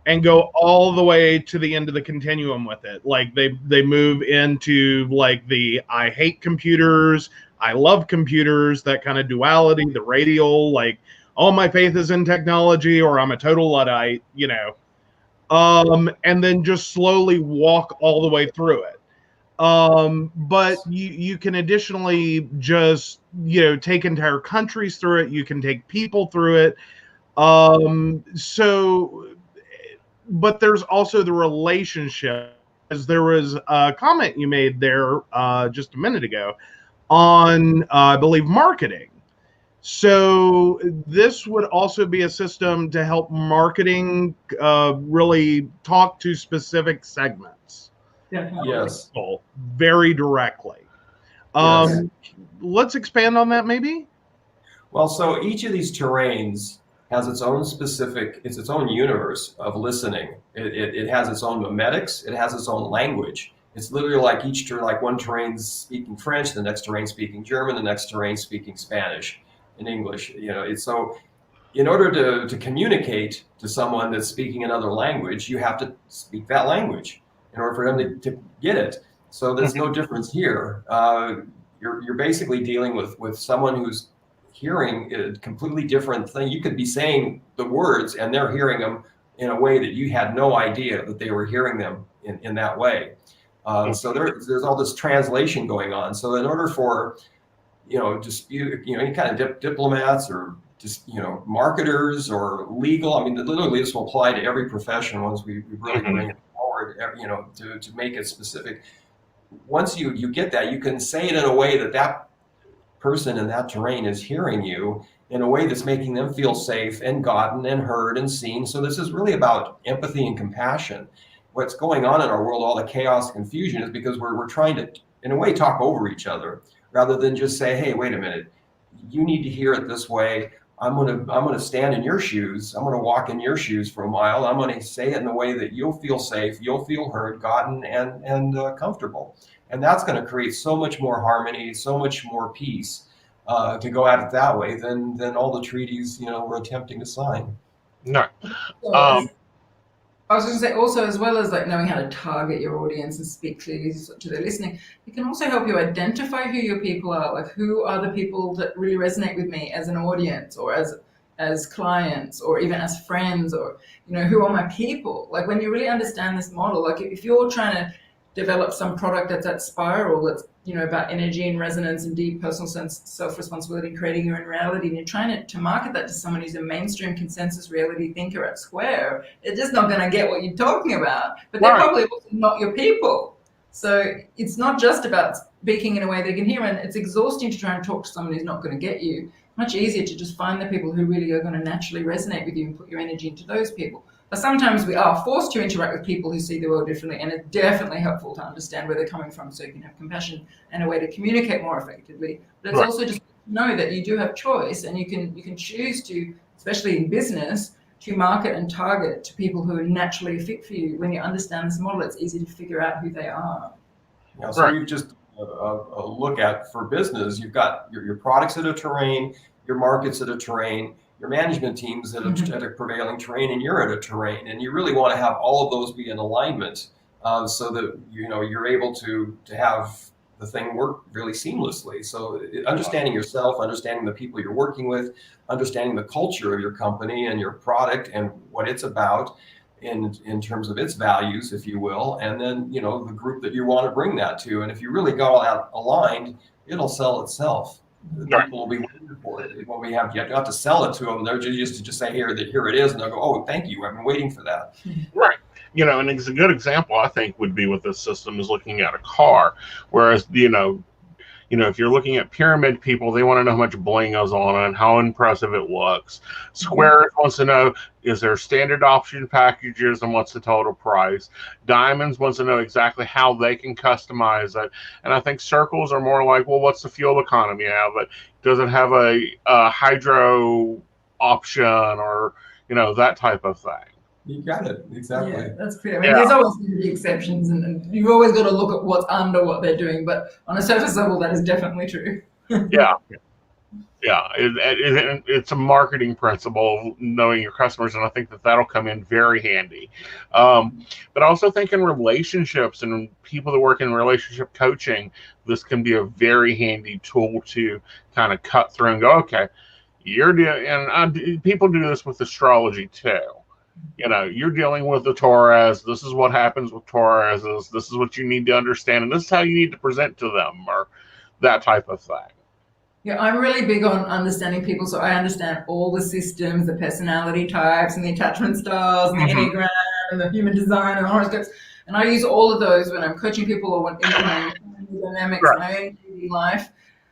and go all the way to the end of the continuum with it. Like they move into like the I hate computers, I love computers, that kind of duality, the radial, like all my faith is in technology or I'm a total Luddite, you know. And then just slowly walk all the way through it. But you can additionally just, you know, take entire countries through it. You can take people through it. But there's also the relationship, as there was a comment you made there just a minute ago on, I believe, marketing. So this would also be a system to help marketing really talk to specific segments. Definitely. Yes. Very directly. Yes. Let's expand on that maybe. Well, so each of these terrains has its own specific, it's its own universe of listening. It has its own memetics. It has its own language. It's literally like each terrain, like one terrain's speaking French, the next terrain speaking German, the next terrain speaking Spanish and English. You know, it's so in order to communicate to someone that's speaking another language, you have to speak that language in order for them to get it. So there's no difference here. You're basically dealing with someone who's hearing a completely different thing. You could be saying the words and they're hearing them in a way that you had no idea that they were hearing them in that way. So there's all this translation going on. So in order for, you know, dispute, you know, any kind of diplomats or just, you know, marketers or legal, I mean, literally this will apply to every profession once we really bring it forward, you know, to make it specific. Once you get that, you can say it in a way that that person in that terrain is hearing you in a way that's making them feel safe and gotten and heard and seen. So this is really about empathy and compassion. What's going on in our world, all the chaos and confusion, is because we're trying to, in a way, talk over each other rather than just say, hey, wait a minute, you need to hear it this way. I'm gonna stand in your shoes. I'm gonna walk in your shoes for a mile. I'm gonna say it in a way that you'll feel safe, you'll feel heard, gotten, and comfortable. And that's going to create so much more harmony, so much more peace to go at it that way than all the treaties, you know, we're attempting to sign. No. I was going to say also, as well as like knowing how to target your audience and speak clearly to their listening, it can also help you identify who your people are. Like, who are the people that really resonate with me as an audience or as clients or even as friends, or, you know, who are my people? Like, when you really understand this model, like if you're trying to develop some product that's at spiral, that's, you know, about energy and resonance and deep personal sense, self-responsibility, and creating your own reality, and you're trying to market that to someone who's a mainstream consensus reality thinker at Square, it's just not going to get what you're talking about. But they're probably also not your people. So it's not just about speaking in a way they can hear, and it's exhausting to try and talk to someone who's not going to get you. Much easier to just find the people who really are going to naturally resonate with you and put your energy into those people. But sometimes we are forced to interact with people who see the world differently, and it's definitely helpful to understand where they're coming from so you can have compassion and a way to communicate more effectively. But it's also just know that you do have choice, and you can choose to, especially in business, to market and target to people who are naturally fit for you. When you understand this model, it's easy to figure out who they are. Yeah, so we've just a look at, for business, you've got your products at a terrain, your markets at a terrain, your management teams at a prevailing terrain, and you're at a terrain, and you really want to have all of those be in alignment so that, you know, you're able to have the thing work really seamlessly. So understanding yourself, understanding the people you're working with, understanding the culture of your company and your product and what it's about in terms of its values, if you will, and then, you know, the group that you want to bring that to. And if you really go out aligned, it'll sell itself. People will be waiting for it. When you have to sell it to them, they're just say, here it is, and they'll go, oh, thank you, I've been waiting for that. Right. You know, and it's a good example, I think, would be with this system is looking at a car. Whereas, you know, if you're looking at pyramid people, they want to know how much bling goes on it and how impressive it looks. Squares wants to know, is there standard option packages and what's the total price? Diamonds wants to know exactly how they can customize it. And I think circles are more like, well, what's the fuel economy of it? Does it have a hydro option or, you know, that type of thing? You got it. Exactly. Yeah, that's clear. I mean, there's always going to be exceptions, and you've always got to look at what's under what they're doing. But on a surface level, that is definitely true. Yeah. Yeah, it's a marketing principle, knowing your customers, and I think that that'll come in very handy. But I also think in relationships and people that work in relationship coaching, this can be a very handy tool to kind of cut through and go, okay, you're doing, and people do this with astrology too. You're dealing with the Taurus. This is what happens with Tauruses. This is what you need to understand, and this is how you need to present to them, or that type of thing. Yeah, I'm really big on understanding people, so I understand all the systems, the personality types, and the attachment styles, and the Enneagram, and the human design, and the horoscopes. And I use all of those when I'm coaching people or when implementing dynamics in my own daily life.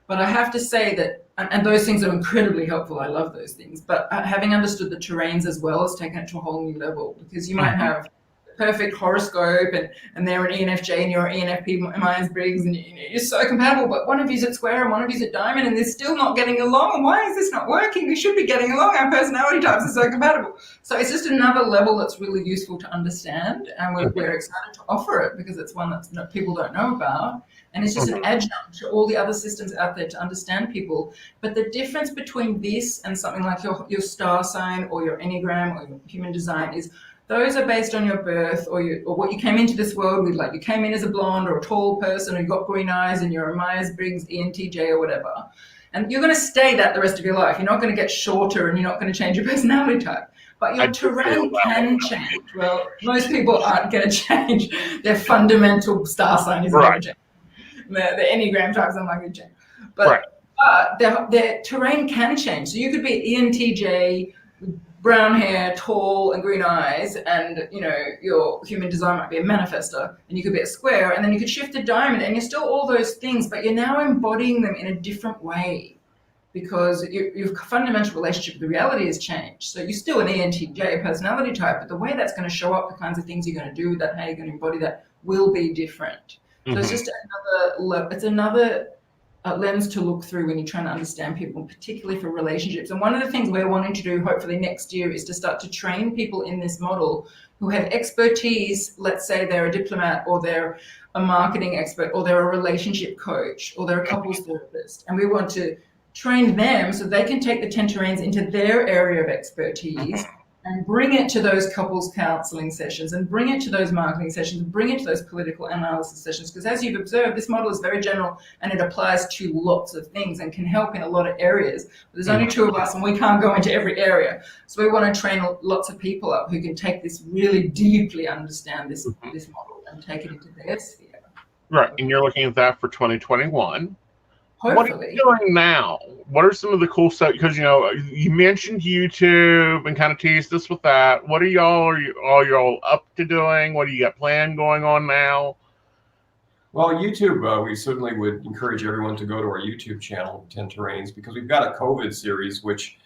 But I have to say that, and those things are incredibly helpful. I love those things. But having understood the terrains as well has taken it to a whole new level, because you might have perfect horoscope and they're an ENFJ and you're an ENFP Myers-Briggs and you're so compatible, but one of you's at square and one of you's at diamond and they're still not getting along. Why is this not working? We should be getting along. Our personality types are so compatible. So it's just another level that's really useful to understand, and we're excited to offer it because it's one that people don't know about. And it's just an adjunct to all the other systems out there to understand people. But the difference between this and something like your star sign or your Enneagram or your human design is those are based on your birth or what you came into this world with. Like you came in as a blonde or a tall person or you got green eyes and you're a Myers-Briggs, ENTJ or whatever. And you're going to stay that the rest of your life. You're not going to get shorter and you're not going to change your personality type. But your terrain can change. Well, most people aren't going to change. Their fundamental star sign is never changing. The Enneagram types are not going to change. But their terrain can change. So you could be ENTJ, brown hair, tall and green eyes, and your human design might be a manifestor, and you could be a square, and then you could shift to diamond, and you're still all those things, but you're now embodying them in a different way because your fundamental relationship with reality has changed. So you're still an ENTJ personality type, but the way that's going to show up, the kinds of things you're going to do, that how you're going to embody that will be different. So it's just another lens to look through when you're trying to understand people, particularly for relationships. And one of the things we're wanting to do hopefully next year is to start to train people in this model who have expertise. Let's say they're a diplomat or they're a marketing expert or they're a relationship coach or they're a couples therapist. And we want to train them so they can take the 10 terrains into their area of expertise and bring it to those couples counseling sessions and bring it to those marketing sessions and bring it to those political analysis sessions. Because as you've observed, this model is very general and it applies to lots of things and can help in a lot of areas. But there's only two of us and we can't go into every area. So we want to train lots of people up who can take this, really deeply understand this model and take it into their sphere. Right, and you're looking at that for 2021. Hopefully. What are you doing now? What are some of the cool stuff? Because you mentioned YouTube and kind of teased us with that. What are y'all up to doing? What do you got planned going on now? Well, YouTube, we certainly would encourage everyone to go to our YouTube channel, 10 Terrains, because we've got a COVID series which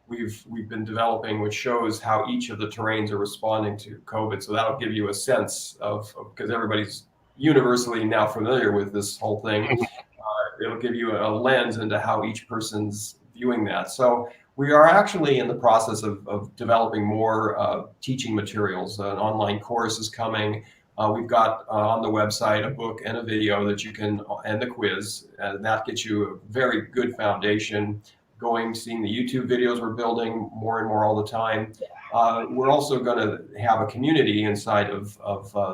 we've been developing, which shows how each of the terrains are responding to COVID. So that'll give you a sense of because everybody's universally now familiar with this whole thing. It'll give you a lens into how each person's viewing that. So we are actually in the process of developing more teaching materials. An online course is coming. We've got on the website a book and a video that you can, and the quiz, and that gets you a very good foundation. Seeing the YouTube videos we're building more and more all the time. We're also going to have a community inside of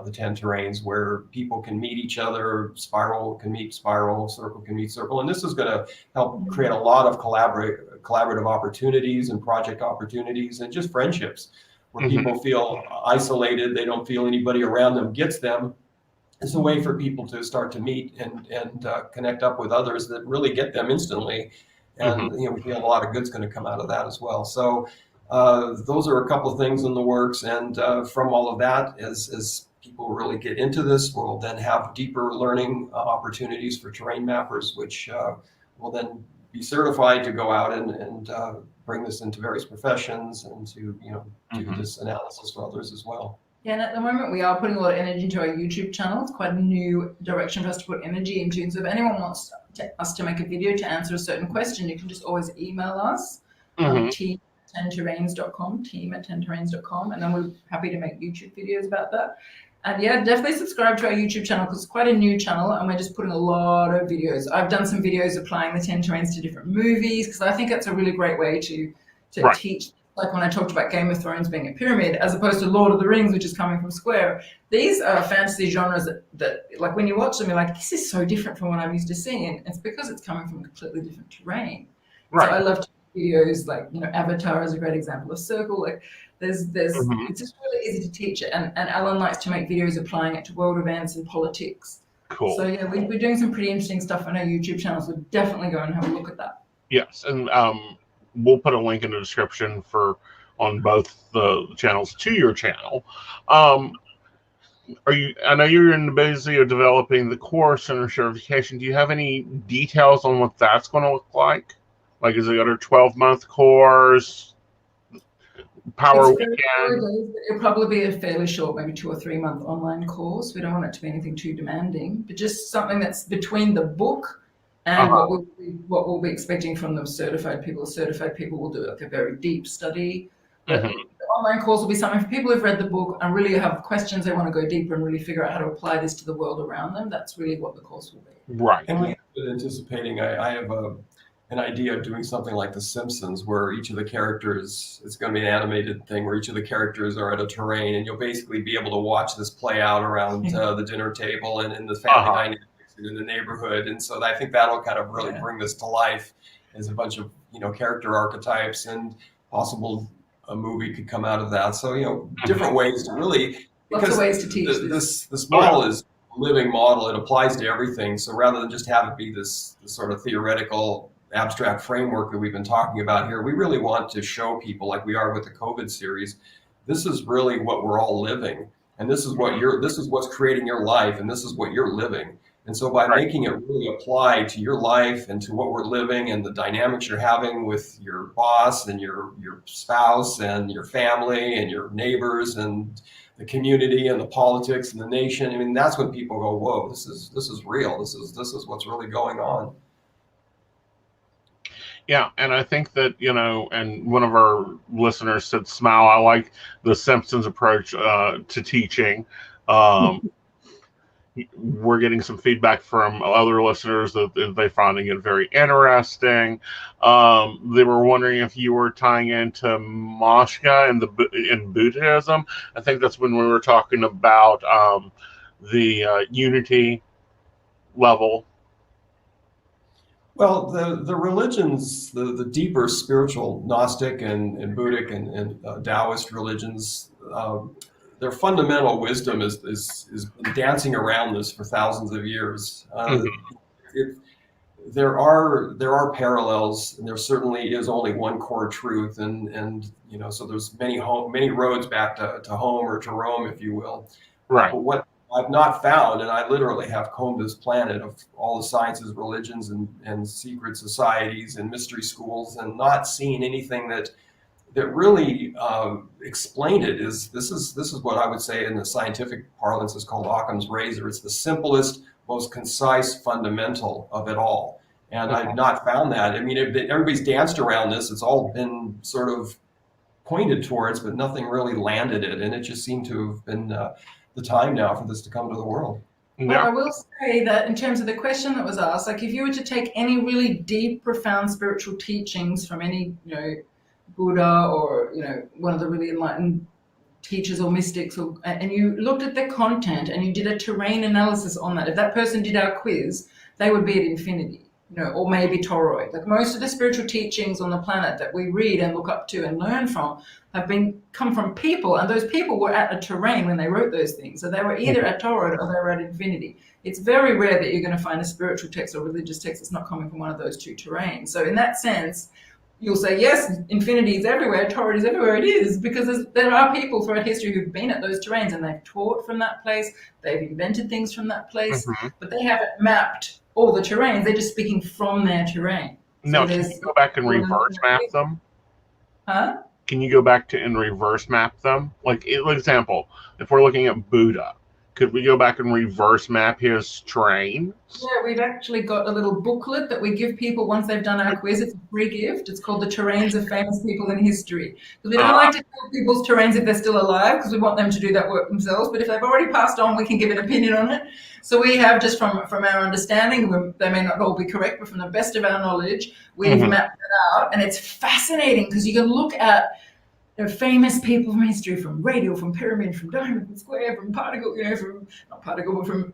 the 10 terrains where people can meet each other, spiral can meet spiral, circle can meet circle. And this is going to help create a lot of collaborative opportunities and project opportunities and just friendships where people feel isolated. They don't feel anybody around them gets them. It's a way for people to start to meet and connect up with others that really get them instantly. And we feel a lot of good's going to come out of that as well. So those are a couple of things in the works. And from all of that, as people really get into this, we'll then have deeper learning opportunities for terrain mappers, which will then be certified to go out and bring this into various professions and to do this analysis for others as well. Yeah, and at the moment we are putting a lot of energy into our YouTube channel. It's quite a new direction for us to put energy into. So if anyone wants us to make a video to answer a certain question, you can just always email us, team@10terrains.com, team@10terrains.com, and then we're happy to make YouTube videos about that. And yeah, definitely subscribe to our YouTube channel because it's quite a new channel and we're just putting a lot of videos. I've done some videos applying the 10 terrains to different movies because I think it's a really great way to Right. teach. Like when I talked about Game of Thrones being a pyramid, as opposed to Lord of the Rings, which is coming from square. These are fantasy genres that like when you watch them, you're like, this is so different from what I'm used to seeing. And it's because it's coming from a completely different terrain. Right. So I love videos like, Avatar is a great example of circle. Like there's it's just really easy to teach it. And Alan likes to make videos applying it to world events and politics. Cool. So yeah, we're doing some pretty interesting stuff on our YouTube channel. So definitely go and have a look at that. Yes, and we'll put a link in the description on both the channels to your channel. I know you're in the busy of developing the course and certification. Do you have any details on what that's going to look like? Like, is it a 12-month course? Power weekend? It'll probably be a fairly short, maybe 2 or 3 month online course. We don't want it to be anything too demanding, but just something that's between the book and what we'll be expecting from the certified people. Certified people will do like a very deep study. But the online course will be something for people who've read the book and really have questions, they want to go deeper and really figure out how to apply this to the world around them. That's really what the course will be. Right. And we have been anticipating, I have an idea of doing something like The Simpsons, where each of the characters, it's going to be an animated thing where each of the characters are at a terrain, and you'll basically be able to watch this play out around the dinner table and in the family dynamics and in the neighborhood. And so I think that'll kind of really bring this to life as a bunch of, character archetypes, and possible a movie could come out of that. So, different ways to really, lots of ways to teach this model is a living model. It applies to everything. So rather than just have it be this sort of theoretical abstract framework that we've been talking about here, we really want to show people, like we are with the COVID series, this is really what we're all living, and this is what's creating your life, and this is what you're living. And so by making it really apply to your life and to what we're living and the dynamics you're having with your boss and your spouse and your family and your neighbors and the community and the politics and the nation, I mean, that's when people go, whoa, this is real. This is what's really going on. Yeah, and I think that, and one of our listeners said, Smile, I like the Simpsons approach to teaching. We're getting some feedback from other listeners that they're finding it very interesting. They were wondering if you were tying into Moshka in Buddhism. I think that's when we were talking about the unity level. Well, the religions, the deeper spiritual Gnostic and Buddhic and Taoist religions, their fundamental wisdom is been dancing around this for thousands of years. There are parallels, and there certainly is only one core truth, and so there's many roads back to home or to Rome, if you will. Right. But what I've not found, and I literally have combed this planet of all the sciences, religions, and secret societies and mystery schools, and not seen anything that really explain it. This is what I would say in the scientific parlance is called Occam's razor. It's the simplest, most concise fundamental of it all. And I've not found that. I mean, everybody's danced around this. It's all been sort of pointed towards, but nothing really landed it. And it just seemed to have been the time now for this to come to the world. Well, I will say that in terms of the question that was asked, like if you were to take any really deep, profound spiritual teachings from any, Buddha or one of the really enlightened teachers or mystics, and you looked at the content and you did a terrain analysis on that, if that person did our quiz, they would be at infinity, or maybe toroid. Like most of the spiritual teachings on the planet that we read and look up to and learn from have come from people, and those people were at a terrain when they wrote those things. So they were either at toroid or they were at infinity. It's very rare that you're going to find a spiritual text or religious text that's not coming from one of those two terrains. So in that sense, you'll say, yes, infinity is everywhere, toroid is everywhere. It is, because there are people throughout history who've been at those terrains and they've taught from that place, they've invented things from that place, but they haven't mapped all the terrains. They're just speaking from their terrain. No, can you go back and reverse map them? Huh? Can you go back and reverse map them? Like, for example, if we're looking at Buddha, Could we go back and reverse map his terrain? Yeah, we've actually got a little booklet that we give people once they've done our quiz. It's a free gift. It's called The Terrains of Famous People in History. Because we don't like to tell people's terrains if they're still alive, because we want them to do that work themselves. But if they've already passed on, we can give an opinion on it. So we have, just from our understanding, they may not all be correct, but from the best of our knowledge, we've mapped it out. And it's fascinating because you can look at famous people from history, from radial, from pyramid, from diamond, from square, from particle, from not particle, but from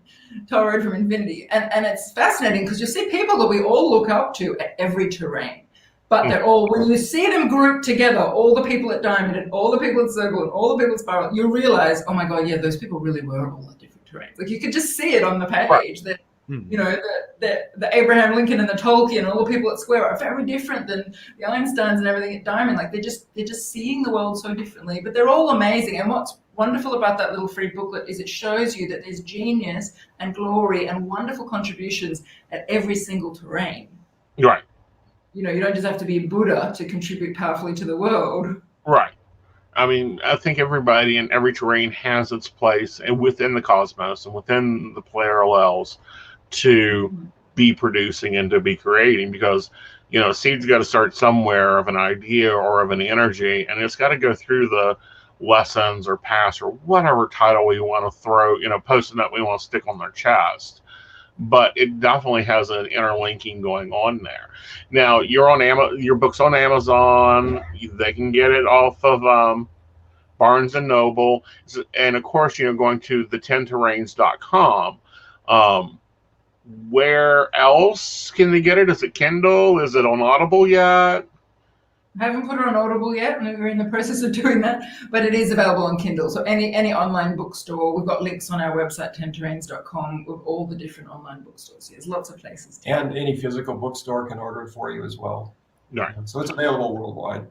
toroid, from infinity. And it's fascinating because you see people that we all look up to at every terrain. But they're all, when you see them grouped together, all the people at diamond and all the people at circle and all the people at spiral, you realize, oh my God, yeah, those people really were all at different terrains. Like you could just see it on the page that, the Abraham Lincoln and the Tolkien and all the people at square are very different than the Einsteins and everything at diamond. Like they're just seeing the world so differently, but they're all amazing. And what's wonderful about that little free booklet is it shows you that there's genius and glory and wonderful contributions at every single terrain. Right. You don't just have to be a Buddha to contribute powerfully to the world. Right. I mean, I think everybody in every terrain has its place and within the cosmos and within the parallels to be producing and to be creating, because seed's got to start somewhere of an idea or of an energy, and it's got to go through the lessons or past or whatever title we want to throw, posting that we want to stick on their chest. But it definitely has an interlinking going on there. Now, you're on your book's on Amazon. They can get it off of Barnes and Noble, and of course, going to the10terrains.com. Where else can they get it? Is it Kindle? Is it on Audible yet? I haven't put it on Audible yet, and we're in the process of doing that, but it is available on Kindle. So any online bookstore, we've got links on our website, 10terrains.com, with all the different online bookstores. There's lots of places. And any physical bookstore can order it for you as well. Right. So it's available worldwide.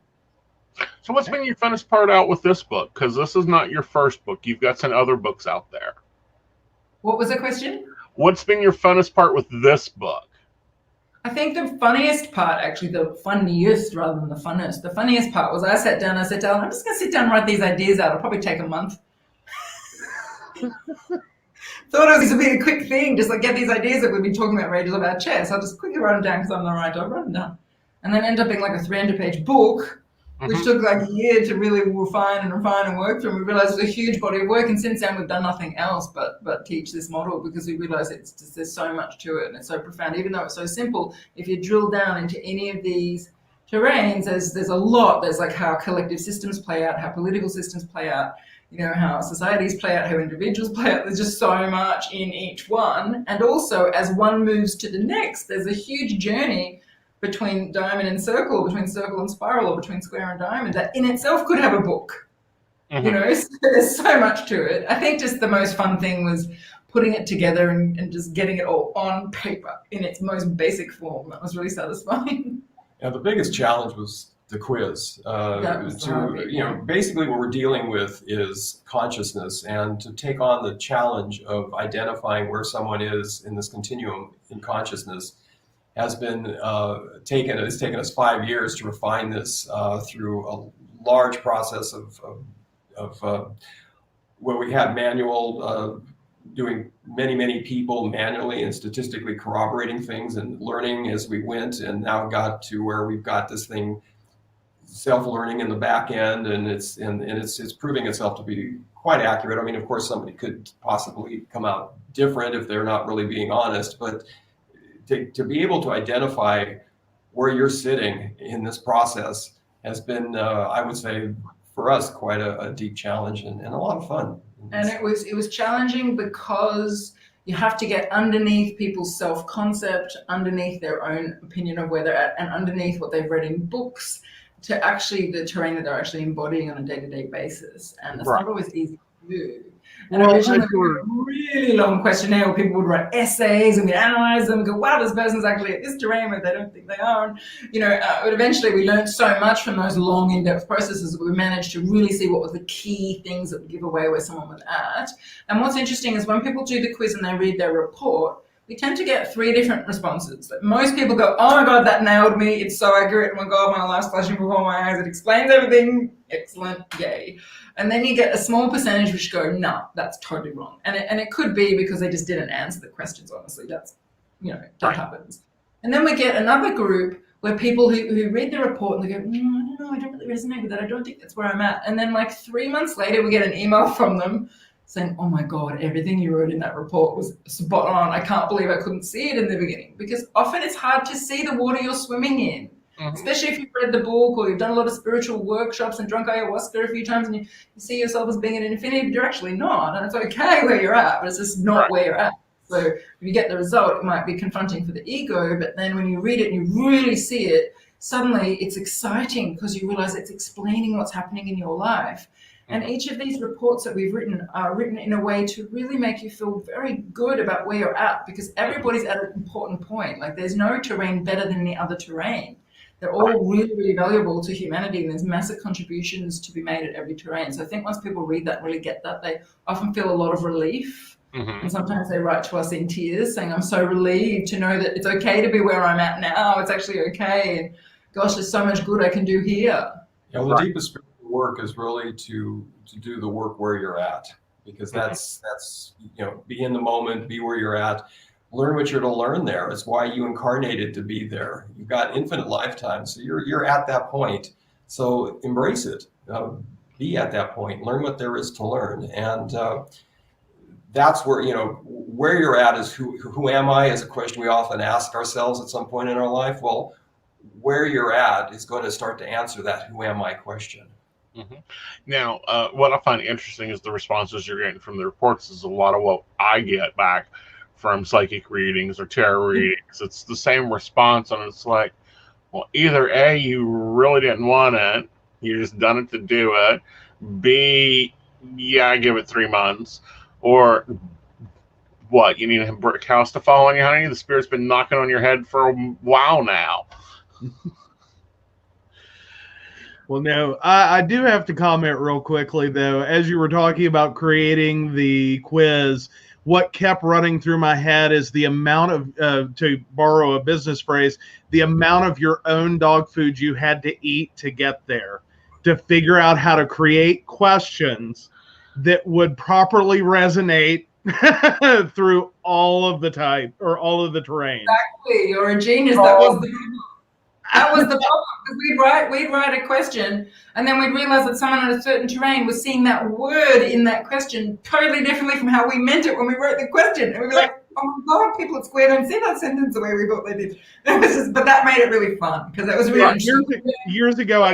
So what's been your funnest part out with this book? Because this is not your first book. You've got some other books out there. What was the question? What's been your funnest part with this book? I think the funniest part, actually, the funniest rather than the funnest, the funniest part was I said, I'm just going to sit down and write these ideas out. It'll probably take a month. Thought it was going to be a quick thing, just like get these ideas that we've been talking about radial about chess. I'll just quickly write them down because I'm the writer. I'll write them down. And then end up being like a 300-page book, which took like a year to really refine and work through. And we realized it was a huge body of work. And since then, we've done nothing else but teach this model, because we realize there's so much to it and it's so profound. Even though it's so simple, if you drill down into any of these terrains, there's a lot. There's like how collective systems play out, how political systems play out, how societies play out, how individuals play out. There's just so much in each one. And also, as one moves to the next, there's a huge journey between diamond and circle, between circle and spiral, or between square and diamond, that in itself could have a book. There's so much to it. I think just the most fun thing was putting it together and just getting it all on paper in its most basic form. That was really satisfying. Yeah, the biggest challenge was the quiz. Basically what we're dealing with is consciousness, and to take on the challenge of identifying where someone is in this continuum in consciousness has been it's taken us 5 years to refine this through a large process of where we had manual doing many people manually and statistically corroborating things and learning as we went, and now got to where we've got this thing self-learning in the back end, and it's proving itself to be quite accurate. I mean, of course, somebody could possibly come out different if they're not really being honest, but to be able to identify where you're sitting in this process has been, I would say, for us, quite a deep challenge and a lot of fun. And it was challenging because you have to get underneath people's self-concept, underneath their own opinion of where they're at, and underneath what they've read in books, to actually the terrain that they're actually embodying on a day-to-day basis. And it's not always easy to do. And originally, a really long questionnaire where people would write essays and we'd analyze them and go, wow, this person's actually at this terrain, but they don't think they are. But eventually we learned so much from those long, in-depth processes that we managed to really see what were the key things that would give away where someone was at. And what's interesting is when people do the quiz and they read their report, we tend to get 3 different responses. Like most people go, oh my God, that nailed me. It's so accurate. Oh my God, my life's flashing before my eyes. It explains everything. Excellent. Yay. And then you get a small percentage which go, no, that's totally wrong. And it could be because they just didn't answer the questions, honestly. That's, that happens. And then we get another group where people who read the report and they go, I don't know, I don't really resonate with that. I don't think that's where I'm at. And then like 3 months later, we get an email from them saying, oh my God, everything you wrote in that report was spot on. I can't believe I couldn't see it in the beginning. Because often it's hard to see the water you're swimming in. Especially if you've read the book or you've done a lot of spiritual workshops and drunk ayahuasca a few times and you see yourself as being an infinity, but you're actually not. And it's okay where you're at, but it's just not where you're at. So if you get the result, it might be confronting for the ego, but then when you read it and you really see it, suddenly it's exciting because you realize it's explaining what's happening in your life. And each of these reports that we've written are written in a way to really make you feel very good about where you're at, because everybody's at an important point. Like there's no terrain better than the other terrain. They're all really, really valuable to humanity, and there's massive contributions to be made at every terrain. So I think once people read that and really get that, they often feel a lot of relief. And sometimes they write to us in tears saying, I'm so relieved to know that it's okay to be where I'm at now. It's actually okay. And gosh, there's so much good I can do here. Yeah, well, the deepest spiritual work is really to do the work where you're at, because that's be in the moment, be where you're at. Learn what you're to learn there. It's why you incarnated to be there. You've got infinite lifetimes, so you're at that point. So embrace it. Be at that point. Learn what there is to learn, and that's where where you're at is who am I? Is a question we often ask ourselves at some point in our life. Well, where you're at is going to start to answer that who am I question. Now, what I find interesting is the responses you're getting from the reports is a lot of what I get back from psychic readings or tarot readings. It's the same response, and it's like, well, either A, you really didn't want it, you just done it to do it. B, yeah, give it 3 months. Or what, you need a brick house to fall on you, honey? The spirit's been knocking on your head for a while now. Well, no, I do have to comment real quickly, though. As you were talking about creating the quiz, what kept running through my head is the amount of, to borrow a business phrase, the amount of your own dog food you had to eat to get there, to figure out how to create questions that would properly resonate through all of the type or all of the terrain. Exactly, you're a genius. That was the problem, because we'd write a question, and then we'd realize that someone on a certain terrain was seeing that word in that question totally differently from how we meant it when we wrote the question. And we'd be like, oh my God, people at Square don't see that sentence the way we thought they did. But that made it really fun, because that was really interesting. Years ago,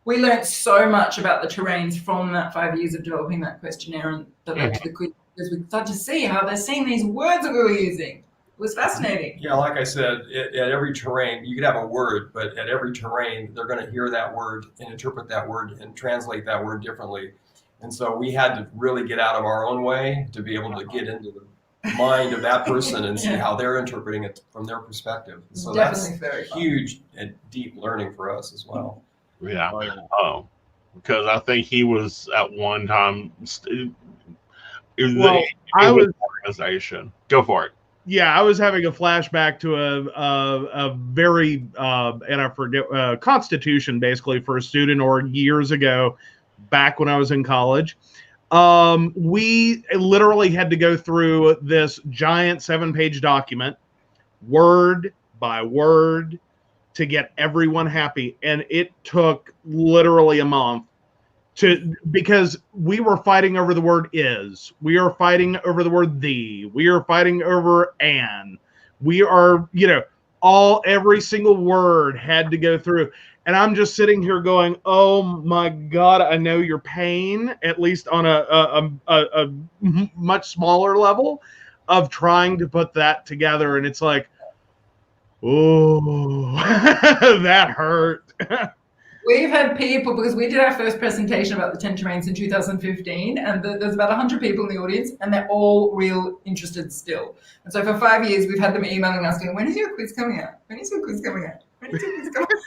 we learned so much about the terrains from that 5 years of developing that questionnaire and that led to the quiz, because we started to see how they're seeing these words that we were using. It was fascinating. Yeah, like I said, at every terrain, you could have a word, but at every terrain, they're going to hear that word and interpret that word and translate that word differently. And so we had to really get out of our own way to be able to get into the mind of that person and see how they're interpreting it from their perspective. So definitely that's huge and deep learning for us as well. Yeah. Because I think he was at one time. Organization. Go for it. Yeah, I was having a flashback to a very and I forget constitution basically for a student or years ago, back when I was in college. We literally had to go through this giant 7-page document, word by word, to get everyone happy, and it took literally a month. Because we were fighting over the word is, we are fighting over the word the, we are fighting over and, we are, every single word had to go through. And I'm just sitting here going, oh my God, I know your pain, at least on a much smaller level of trying to put that together. And it's like, oh, that hurt. We've had people, because we did our first presentation about the 10 terrains in 2015, and there's about 100 people in the audience, and they're all real interested still. And so for 5 years, we've had them emailing us going, when is your quiz coming out? When is your quiz coming out? When is your quiz coming out?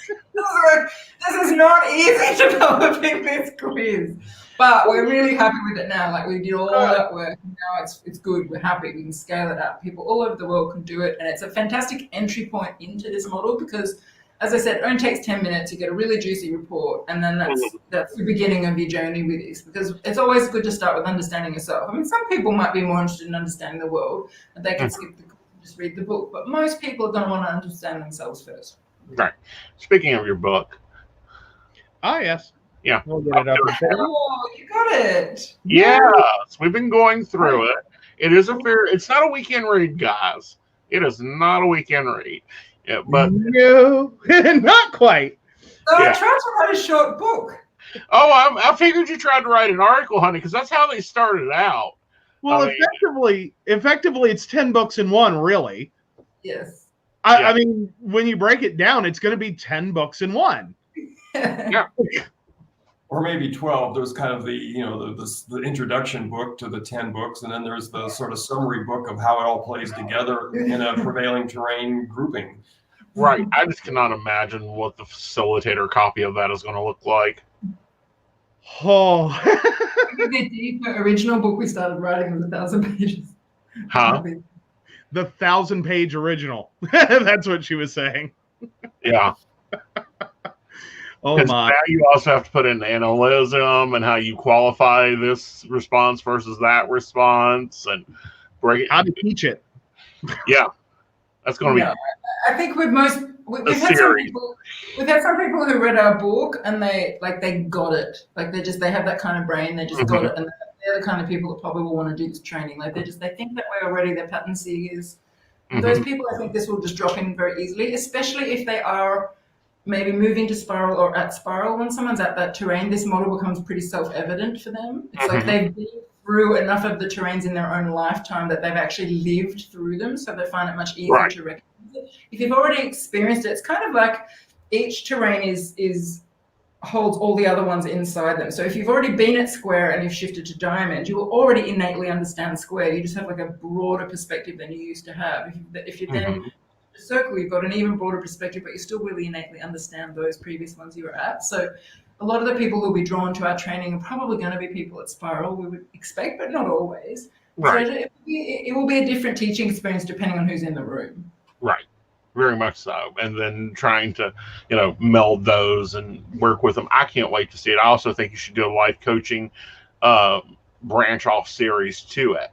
This is not easy developing this quiz. But we're really happy with it now. Like, we did all that work, and now it's good. We're happy. We can scale it up. People all over the world can do it, and it's a fantastic entry point into this model, because as I said, it only takes 10 minutes. You get a really juicy report, and then that's the beginning of your journey with this, because it's always good to start with understanding yourself. I mean, some people might be more interested in understanding the world, and they can skip the just read the book, but most people are going to want to understand themselves first. Right. Speaking of your book. Yes. Yeah. We'll get it up. Oh, you got it. Yes. We've been going through it. It's not a weekend read, guys. It is not a weekend read. Yeah, but no, not quite. So I tried to write a short book. Oh, I figured you tried to write an article, honey, because that's how they started out. Well, effectively, it's 10 books in one, really. Yes. I mean, when you break it down, it's going to be 10 books in one. Yeah. Or maybe 12. There's kind of the introduction book to the 10 books, and then there's the sort of summary book of how it all plays together in a prevailing terrain grouping. Right. I just cannot imagine what the facilitator copy of that is going to look like. Oh. The original book we started writing was 1,000 pages. Huh? The 1,000-page original. That's what she was saying. Yeah. Oh my! Now you also have to put in analytism and how you qualify this response versus that response, and break it. How to teach it. Yeah, that's going to be. I think we've had some people who read our book and they got it. Like they have that kind of brain. They just got it, and they're the kind of people that probably will want to do this training. Like they think that way already. They're pattern seekers. Those people, I think this will just drop in very easily, especially if they are maybe moving to spiral or at spiral. When someone's at that terrain, this model becomes pretty self-evident for them. It's like they've been through enough of the terrains in their own lifetime that they've actually lived through them, so they find it much easier to recognize it. If you've already experienced it, it's kind of like each terrain holds all the other ones inside them. So if you've already been at square and you've shifted to diamond, you will already innately understand square. You just have like a broader perspective than you used to have. If you then circle, you've got an even broader perspective, but you still really innately understand those previous ones you were at. So a lot of the people who'll be drawn to our training are probably going to be people at spiral, we would expect, but not always. Right. So it will be a different teaching experience depending on who's in the room. Right. Very much so. And then trying to, meld those and work with them. I can't wait to see it. I also think you should do a life coaching branch off series to it.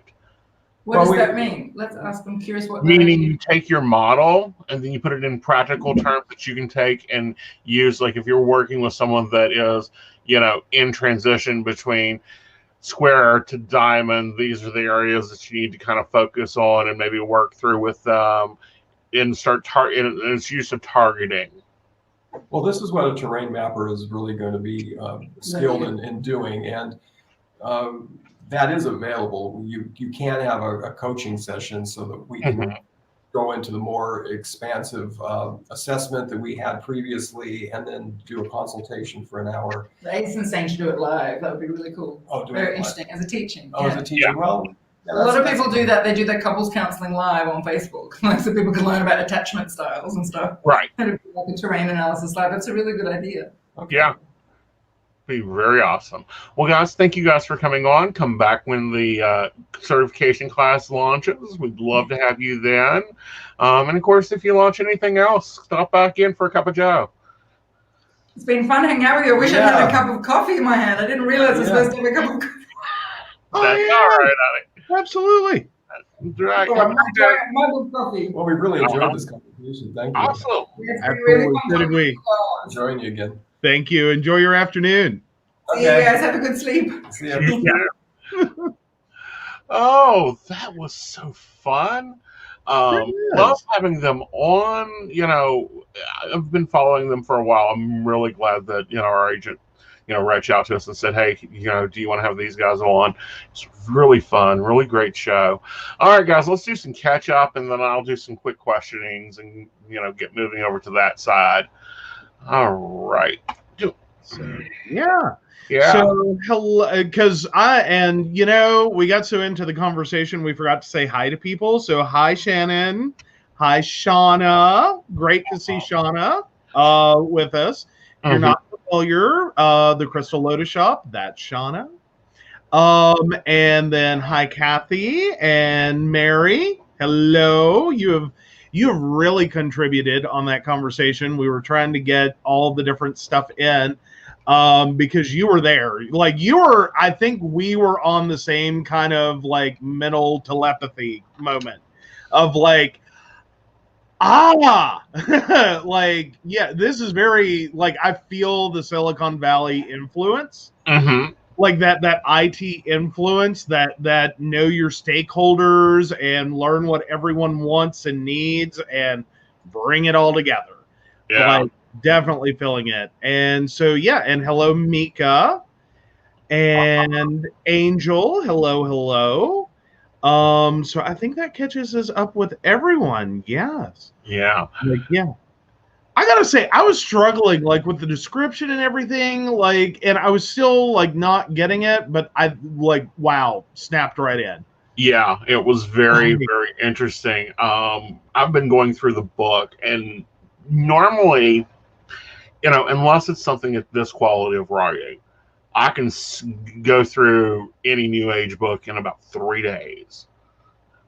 What does that mean? Let's ask. I'm curious what that meaning means. You take your model and then you put it in practical terms that you can take and use. Like if you're working with someone that is, in transition between square to diamond, these are the areas that you need to kind of focus on and maybe work through with them and start in its use of targeting. Well, this is what a terrain mapper is really going to be skilled in doing, and that is available. You can have a coaching session so that we can go into the more expansive assessment that we had previously, and then do a consultation for an hour. Aiden's saying to do it live. That would be really cool. Oh, do very it interesting as a teaching. Oh, as a teaching. Yeah. Well, a lot of people do that. They do their couples counseling live on Facebook, so people can learn about attachment styles and stuff. Right. And like a terrain analysis live. That's a really good idea. Okay. Yeah. Be very awesome. Well, guys, thank you guys for coming on. Come back when the certification class launches. We'd love to have you then. And of course, if you launch anything else, stop back in for a cup of joe. It's been fun hanging out with you. I wish I had a cup of coffee in my hand. I didn't realize I was supposed to have a cup of coffee. That's all right, honey. Absolutely. Right. Coffee. Well, we really enjoyed this conversation. Thank you. Awesome. It's been really fun. So did we. Enjoying you again. Thank you. Enjoy your afternoon. See you guys. Have a good sleep. See you. Oh, that was so fun. Love having them on. I've been following them for a while. I'm really glad that our agent reached out to us and said, hey, do you want to have these guys on? It's really fun, really great show. All right, guys, let's do some catch up, and then I'll do some quick questionings and get moving over to that side. All right. Yeah. Yeah. So, hello, because we got so into the conversation, we forgot to say hi to people. So, hi, Shannon. Hi, Shauna. Great to see Shauna with us. If you're not familiar, the Crystal Lotus Shop, that's Shauna. And then hi, Kathy and Mary. Hello. you have really contributed on that conversation. We were trying to get all the different stuff in because you were there. Like you were, I think we were on the same kind of like mental telepathy moment of like, like, yeah, this is very, like, I feel the Silicon Valley influence. Mm-hmm. Like that IT influence, that know your stakeholders and learn what everyone wants and needs and bring it all together. Yeah. Like definitely feeling it. And so yeah, and hello Mika and Angel. Hello. So I think that catches us up with everyone. Yes. Yeah. Like, yeah. I gotta say, I was struggling like with the description and everything, like, and I was still like not getting it, but I like, wow, snapped right in. Yeah, it was very, very interesting. I've been going through the book, and normally, unless it's something at this quality of writing, I can go through any New Age book in about 3 days.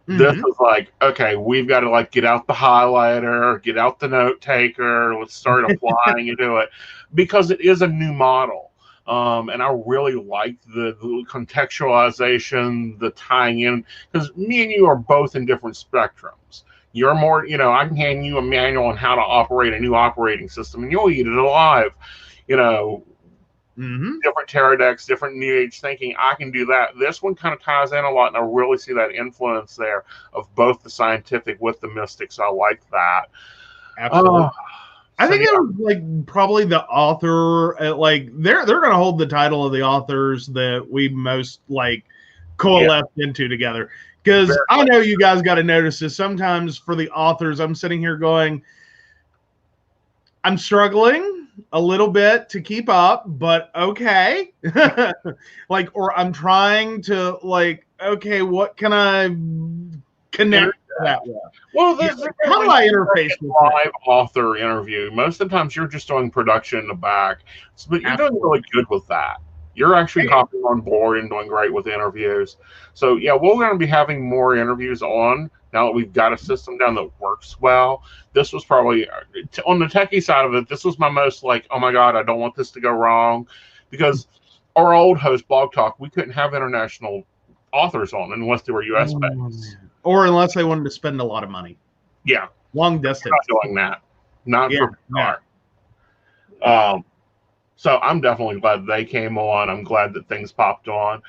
This is like, okay, we've got to like get out the highlighter, get out the note taker, let's start applying into it, because it is a new model. And I really like the contextualization, the tying in, because me and you are both in different spectrums. You're more, I can hand you a manual on how to operate a new operating system, and you'll eat it alive. Different tarot decks, different New Age thinking. I can do that. This one kind of ties in a lot, and I really see that influence there of both the scientific with the mystics. I like that. Absolutely. I think it was like probably the author, like they're going to hold the title of the authors that we most like coalesced into together. Because I know you guys got to notice this. Sometimes for the authors, I'm sitting here going, I'm struggling a little bit to keep up, but okay. Like, or I'm trying to like, okay, what can I connect that with? Well, how do I interface with live author interview? Most of the times you're just doing production in the back, but you're doing really good with that. You're actually hopping on board and doing great with interviews. So yeah, we're going to be having more interviews on now that we've got a system down that works well. This was probably on the techie side of it. This was my most like, oh my God, I don't want this to go wrong, because our old host Blog Talk, we couldn't have international authors on unless they were US based. Or unless they wanted to spend a lot of money. Yeah. Long distance. Not doing that. Not for so I'm definitely glad they came on. I'm glad that things popped on.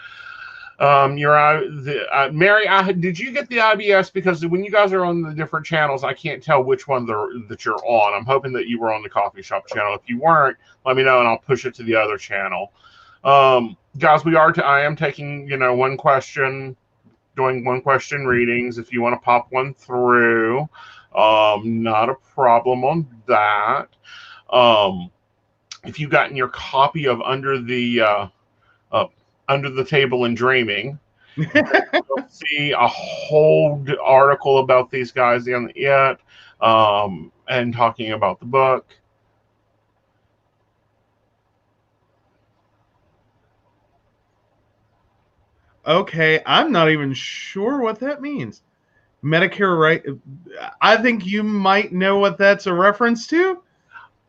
Mary, did you get the IBS? Because when you guys are on the different channels, I can't tell which one that you're on. I'm hoping that you were on the coffee shop channel. If you weren't, let me know and I'll push it to the other channel. Guys, I am taking, one question, doing one question readings. If you want to pop one through, not a problem on that. If you've gotten your copy of Under the Table and Dreaming, you'll see a whole article about these guys in it, and talking about the book. Okay, I'm not even sure what that means. Medicare, right? I think you might know what that's a reference to.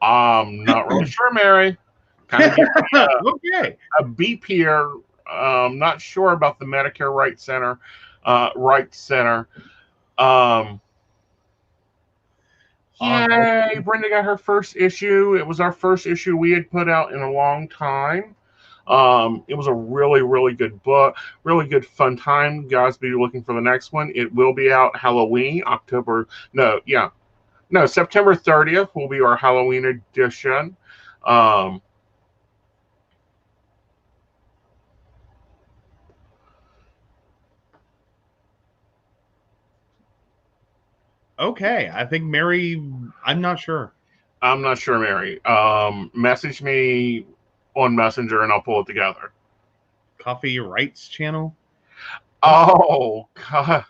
Not really sure, Mary. Kind of okay. A beep here. Not sure about the Medicare Rights Center. Yay! Brenda got her first issue. It was our first issue we had put out in a long time. It was a really, really good book, really good fun time. Guys, be looking for the next one. It will be out Halloween, September 30th will be our Halloween edition. Okay, I think Mary, I'm not sure. I'm not sure, Mary. Message me on Messenger and I'll pull it together. Coffee Rights channel? Oh, God.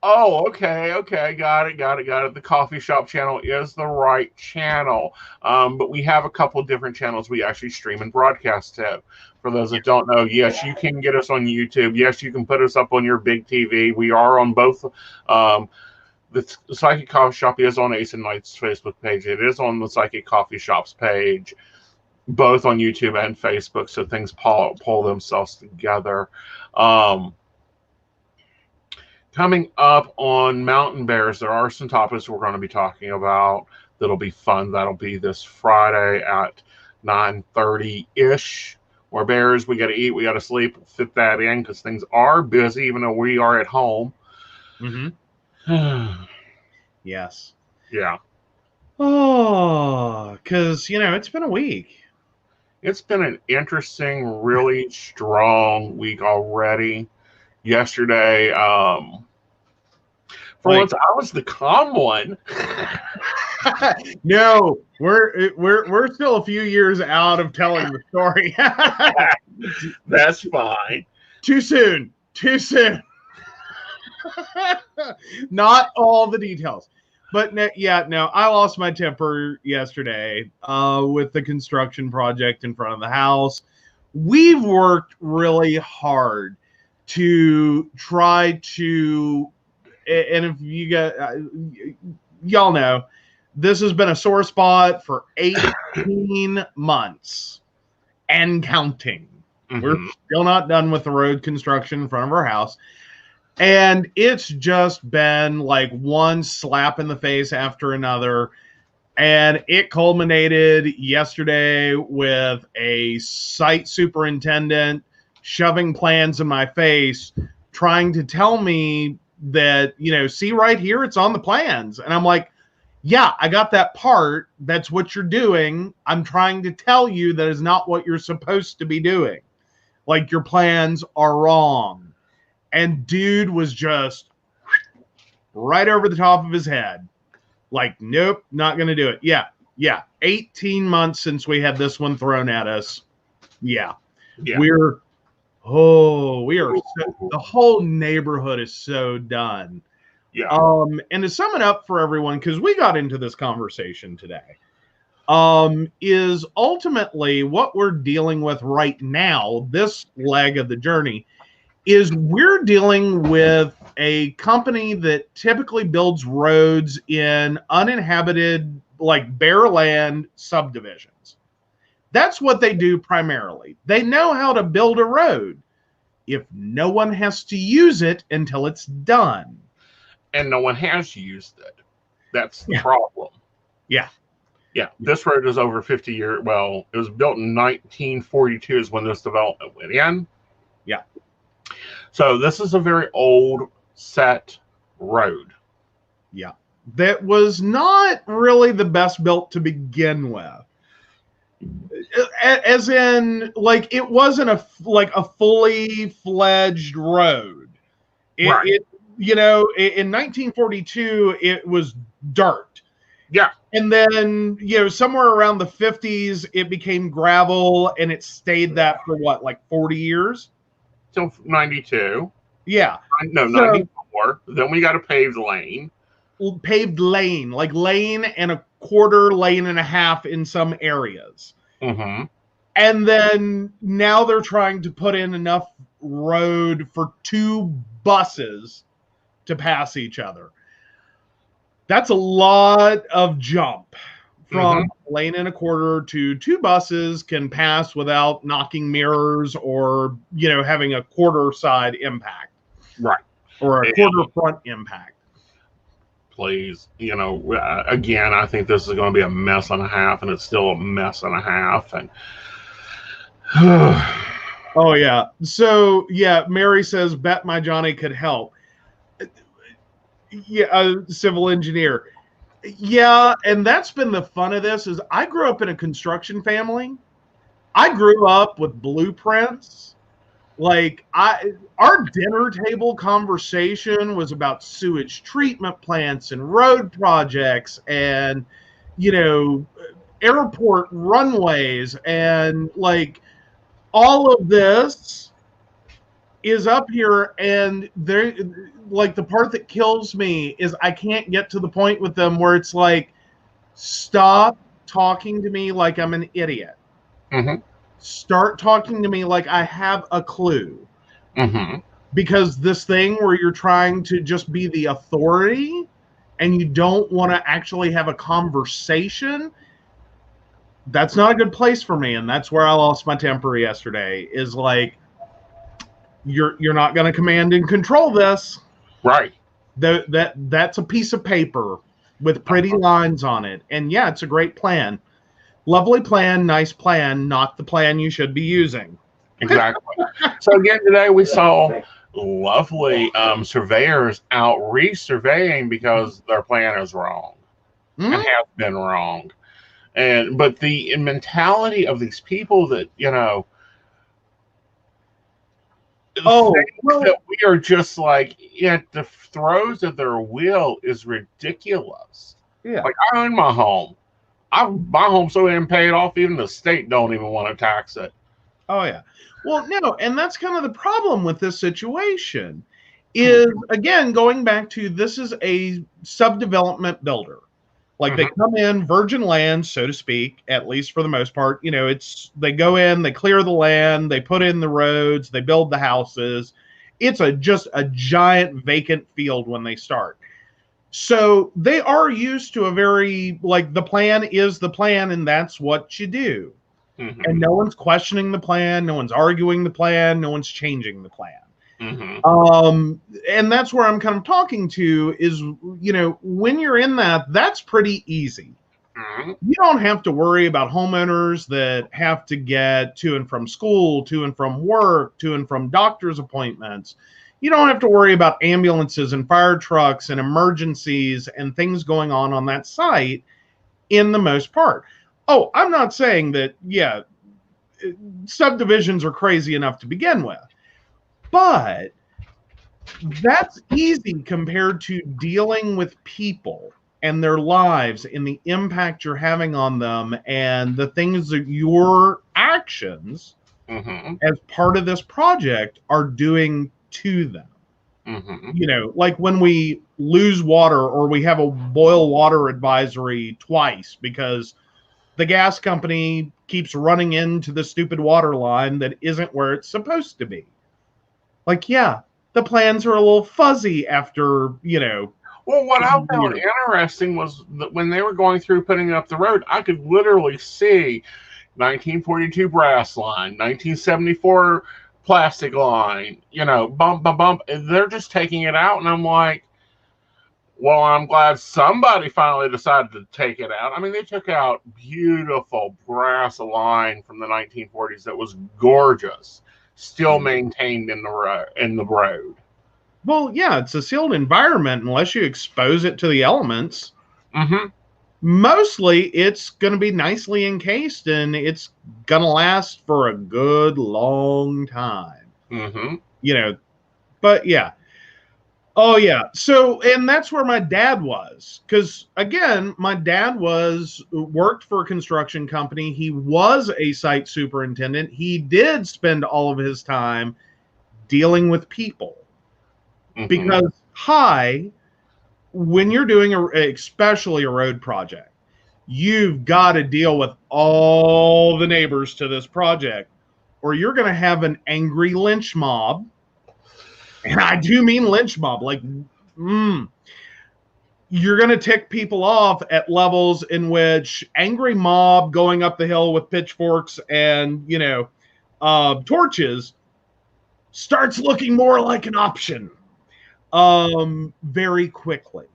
Oh, okay, got it. The coffee shop channel is the right channel, but we have a couple different channels we actually stream and broadcast to. For those that don't know, yes, you can get us on YouTube. Yes, you can put us up on your big TV. We are on both. The Psychic Coffee Shop is on Ace and Knight's Facebook page. It is on the Psychic Coffee Shop's page, both on YouTube and Facebook. So things pull themselves together. Coming up on Mountain Bears, there are some topics we're going to be talking about that'll be fun. That'll be this Friday at 9:30-ish. We're bears. We got to eat. We got to sleep. Fit that in because things are busy, even though we are at home. Mm-hmm. Yes. Yeah. Oh, because, it's been a week. It's been an interesting, really strong week already. Yesterday, for once, I was the calm one. No, we're still a few years out of telling the story. That's fine. Too soon. Not all the details. But I lost my temper yesterday with the construction project in front of the house. We've worked really hard to try to, and if you got, y'all know, this has been a sore spot for 18 months and counting. Mm-hmm. We're still not done with the road construction in front of our house. And it's just been like one slap in the face after another. And it culminated yesterday with a site superintendent shoving plans in my face, trying to tell me that, see right here, it's on the plans. And I'm like, yeah, I got that part. That's what you're doing. I'm trying to tell you that is not what you're supposed to be doing. Like, your plans are wrong. And dude was just right over the top of his head. Like, nope, not going to do it. Yeah. 18 months since we had this one thrown at us. Yeah. We are the whole neighborhood is so done. Yeah. And to sum it up for everyone, because we got into this conversation today, is ultimately what we're dealing with right now, this leg of the journey, is we're dealing with a company that typically builds roads in uninhabited, like bare land subdivisions. That's what they do primarily. They know how to build a road if no one has to use it until it's done. And no one has used it. That's the problem. Yeah. This road is over 50 years. Well, it was built in 1942 is when this development went in. Yeah. So this is a very old set road. Yeah. That was not really the best built to begin with. As in, like, it wasn't a fully fledged road. It in 1942, it was dirt. Yeah. And then, somewhere around the 50s, it became gravel, and it stayed that for 40 years? Till 92. Yeah. No, 94. Then we got a paved lane. Paved lane, like lane and a quarter, lane and a half in some areas. Mm-hmm. And then now they're trying to put in enough road for 2 buses to pass each other. That's a lot of jump from lane and a quarter to 2 buses can pass without knocking mirrors or, having a quarter side impact. Right. Or a quarter front impact. Please, again, I think this is going to be a mess and a half, and it's still a mess and a half. And oh, yeah. So, Mary says, bet my Johnny could help. Yeah, a civil engineer. Yeah, and that's been the fun of this is I grew up in a construction family. I grew up with blueprints. Like, our dinner table conversation was about sewage treatment plants and road projects and, airport runways and, all of this is up here, and they're like, the part that kills me is I can't get to the point with them where it's like, stop talking to me like I'm an idiot. Mm-hmm. Start talking to me like I have a clue. Mm-hmm. Because this thing where you're trying to just be the authority and you don't want to actually have a conversation, that's not a good place for me. And that's where I lost my temper yesterday, is like, you're not going to command and control this. Right. That's a piece of paper with pretty lines on it. And yeah, it's a great plan. Lovely plan, nice plan, not the plan you should be using. Exactly. So again, today we saw lovely surveyors out resurveying because their plan is wrong and has been wrong. But the mentality of these people that, you know, that we are just like at the throes of their will is ridiculous. Yeah. Like, I own my home. My home's so damn paid off, even the state don't even want to tax it. Oh, yeah. Well, no, and that's kind of the problem with this situation is, again, going back to, this is a subdevelopment builder. Like, they come in virgin land, so to speak, at least for the most part. You know, they go in, they clear the land, they put in the roads, they build the houses. It's just a giant vacant field when they start. So they are used to a very, like, the plan is the plan, and that's what you do. And no one's questioning the plan, no one's arguing the plan, no one's changing the plan. And that's where I'm kind of talking to is, you know, when you're in that, that's pretty easy. You don't have to worry about homeowners that have to get to and from school, to and from work, to and from doctor's appointments. You don't have to worry about ambulances and fire trucks and emergencies and things going on that site in the most part. Oh, I'm not saying that, yeah, subdivisions are crazy enough to begin with, but that's easy compared to dealing with people and their lives and the impact you're having on them and the things that your actions as part of this project are doing to them. You know, like when we lose water or we have a boil water advisory twice because the gas company keeps running into the stupid water line that isn't where it's supposed to be. Like, yeah, the plans are a little fuzzy after, you know. Well, what I found interesting was that when they were going through putting up the road, I could literally see 1942 brass line, 1974 plastic line, you know, bump, bump, bump. And they're just taking it out. And I'm like, well, I'm glad somebody finally decided to take it out. I mean, they took out beautiful brass line from the 1940s that was gorgeous, still maintained in the road. Well, yeah, it's a sealed environment unless you expose it to the elements. Mostly, it's going to be nicely encased and it's going to last for a good long time. You know, but yeah. Oh, yeah. So, and that's where my dad was. Because, again, my dad worked for a construction company. He was a site superintendent. He did spend all of his time dealing with people. Because, when you're doing, especially a road project, you've got to deal with all the neighbors to this project, or you're going to have an angry lynch mob. And I do mean lynch mob, like, you're going to tick people off at levels in which angry mob going up the hill with pitchforks and, you know, torches starts looking more like an option very quickly.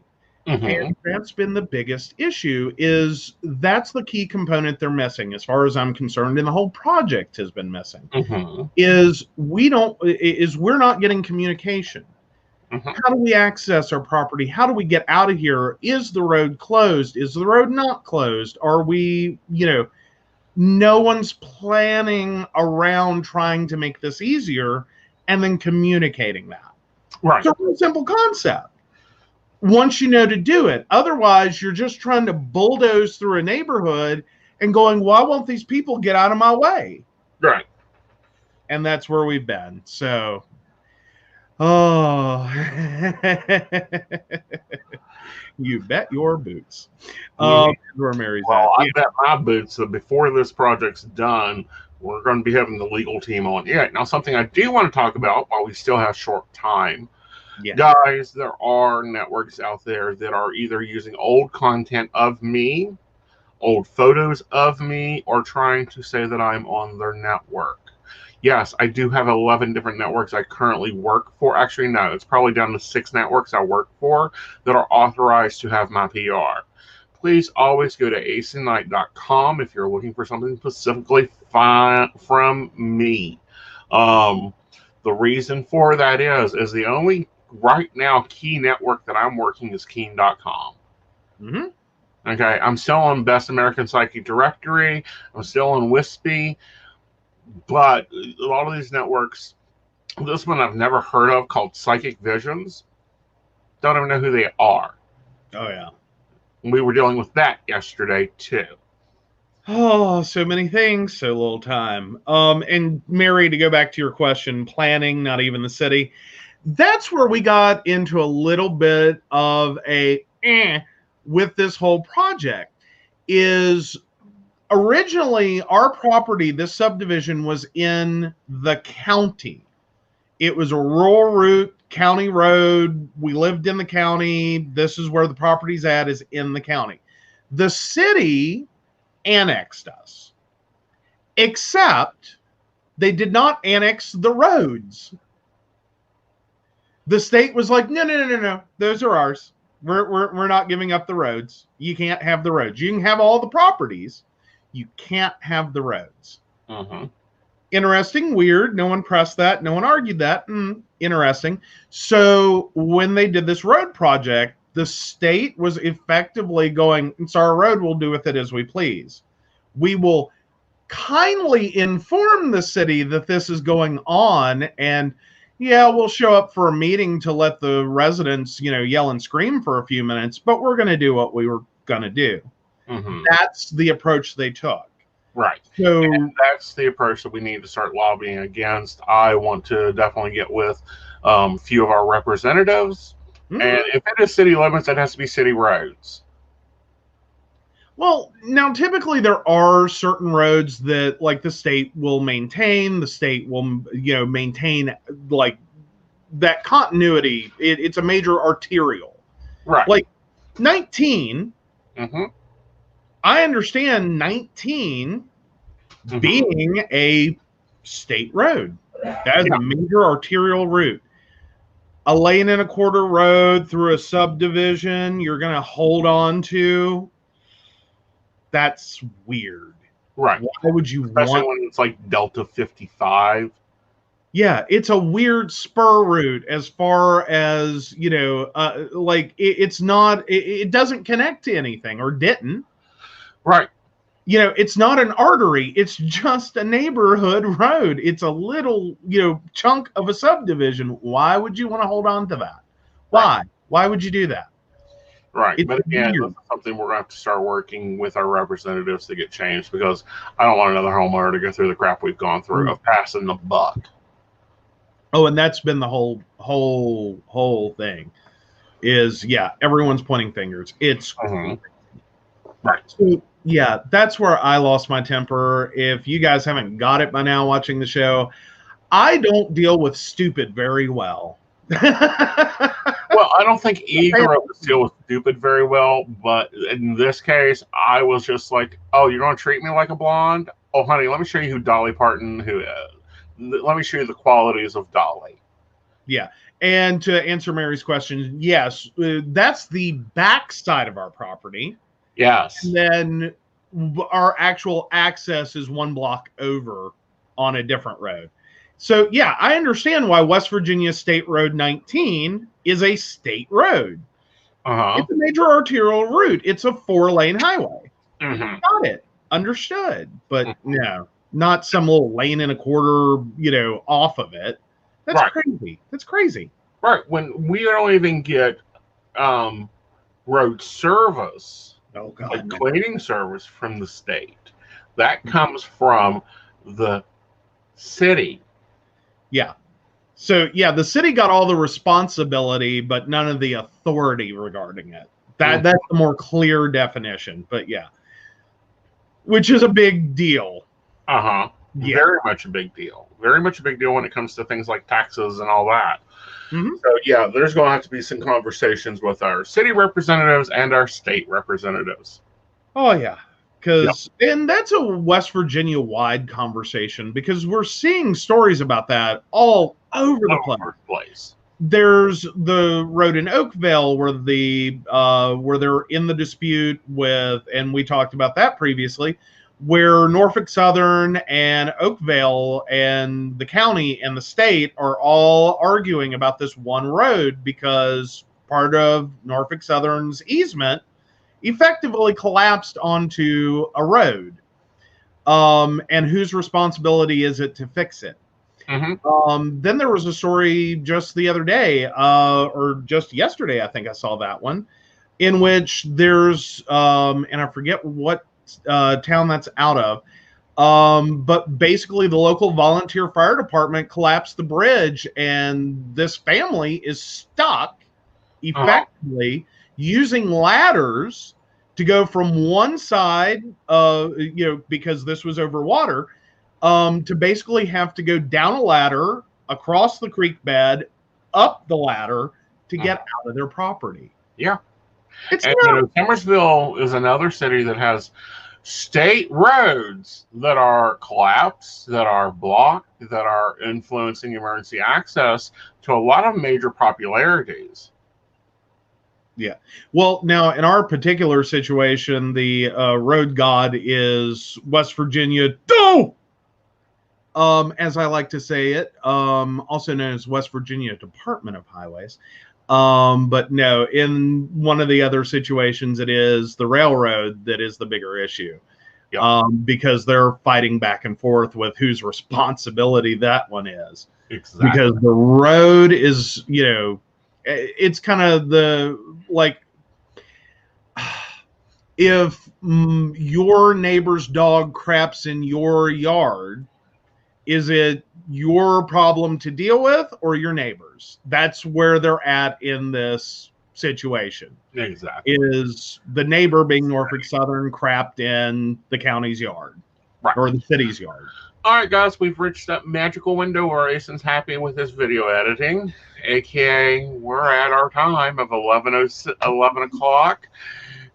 And that's been the biggest issue, is that's the key component they're missing, as far as I'm concerned, and the whole project has been missing, is we're not getting communication. How do we access our property? How do we get out of here? Is the road closed? Is the road not closed? Are we, you know, no one's planning around trying to make this easier and then communicating that. It's a real simple concept once you know to do it. Otherwise, you're just trying to bulldoze through a neighborhood and going, why won't these people get out of my way? Right. And that's where we've been. So, Oh, you bet your boots. Yeah. Where Mary's at. Well, I Yeah. bet my boots that before this project's done, we're going to be having the legal team on it. Now, something I do want to talk about while we still have short time. Yeah. Guys, there are networks out there that are either using old content of me, old photos of me, or trying to say that I'm on their network. Yes, I do have 11 different networks I currently work for. Actually, no, it's probably down to 6 networks I work for that are authorized to have my PR. Please always go to aceandnight.com if you're looking for something specifically from me. The reason for that is the only right now key network that I'm working is keen.com. Mm-hmm. Okay, I'm still on Best American Psychic Directory. I'm still on Wispy. But a lot of these networks, this one I've never heard of called Psychic Visions, don't even know who they are. Oh, yeah. We were dealing with that yesterday, too. Oh, so many things, so little time. And Mary, to go back to your question, planning, not even the city, that's where we got into a little bit of a with this whole project. Is originally our property, this subdivision was in the county. It was a rural route, county road. We lived in the county. This is where the property's at, is in the county. The city annexed us, except they did not annex the roads. The state was like, no, those are ours. We're not giving up the roads. You can't have the roads. You can have all the properties. You can't have the roads. Uh-huh. Interesting, weird. No one pressed that. No one argued that. Interesting. So when they did this road project, the state was effectively going, it's our road, we'll do with it as we please. We will kindly inform the city that this is going on, and yeah, we'll show up for a meeting to let the residents, yell and scream for a few minutes, but we're going to do what we were going to do. Mm-hmm. That's the approach they took. Right. So and that's the approach that we need to start lobbying against. I want to definitely get with a few of our representatives. And if it is city limits, it has to be city roads. Well, now typically there are certain roads that like the state will maintain. The state will, maintain like that continuity. It's a major arterial. Right. Like 19. Mm-hmm. I understand 19 being a state road. That is a major arterial route. A lane and a quarter road through a subdivision you're going to hold on to. That's weird. Right. Why would you Especially when it's like Delta 55? Yeah, it's a weird spur route as far as, it's not, it doesn't connect to anything, or didn't. Right. It's not an artery. It's just a neighborhood road. It's a little, chunk of a subdivision. Why would you want to hold on to that? Why? Right. Why would you do that? Right. It's but again, weird. that's something we're going to have to start working with our representatives to get changed, because I don't want another homeowner to go through the crap we've gone through of passing the buck. Oh, and that's been the whole thing is, everyone's pointing fingers. It's right. So, yeah, that's where I lost my temper. If you guys haven't got it by now watching the show, I don't deal with stupid very well. Well, I don't think either of us deal with stupid very well, but in this case, I was just like, oh, you're going to treat me like a blonde? Oh, honey, let me show you who Dolly Parton who is. Let me show you the qualities of Dolly. Yeah. And to answer Mary's question, yes, that's the back side of our property. Yes. And then our actual access is one block over on a different road. So, yeah, I understand why West Virginia State Road 19 is a state road. It's a major arterial route. It's a 4-lane highway. Got it. Understood. But no, not some little lane and a quarter, off of it. That's crazy. That's crazy. Right. When we don't even get road service, like cleaning service from the state, that comes from the city. Yeah. So yeah, the city got all the responsibility, but none of the authority regarding it. That's the more clear definition. But yeah, which is a big deal. Yeah. Very much a big deal. Very much a big deal when it comes to things like taxes and all that. Mm-hmm. So yeah, there's going to have to be some conversations with our city representatives and our state representatives. Oh yeah, and that's a West Virginia wide conversation because we're seeing stories about that all over the place. There's the road in Oakville where where they're in the dispute with, and we talked about that previously, where Norfolk Southern and Oakville and the county and the state are all arguing about this one road because part of Norfolk Southern's easement effectively collapsed onto a road. And whose responsibility is it to fix it? Mm-hmm. Then there was a story just the other day, or just yesterday, I think I saw that one, in which there's, and I forget what town that's out of, but basically the local volunteer fire department collapsed the bridge, and this family is stuck effectively using ladders to go from one side, because this was over water, to basically have to go down a ladder, across the creek bed, up the ladder to get out of their property. Yeah. Timmersville is another city that has state roads that are collapsed, that are blocked, that are influencing emergency access to a lot of major popularities. Yeah. Well, now in our particular situation, the road god is West Virginia. As I like to say it, also known as West Virginia Department of Highways. But no, in one of the other situations, it is the railroad that is the bigger issue. Yep. Because they're fighting back and forth with whose responsibility that one is. Exactly. Because the road is, it's kind of if your neighbor's dog craps in your yard, is it your problem to deal with or your neighbor's? That's where they're at in this situation. Exactly. Is the neighbor, being Norfolk Southern, crapped in the county's yard, right, or the city's yard? All right, guys, we've reached that magical window where Asen's happy with his video editing, aka we're at our time of 11 o'clock.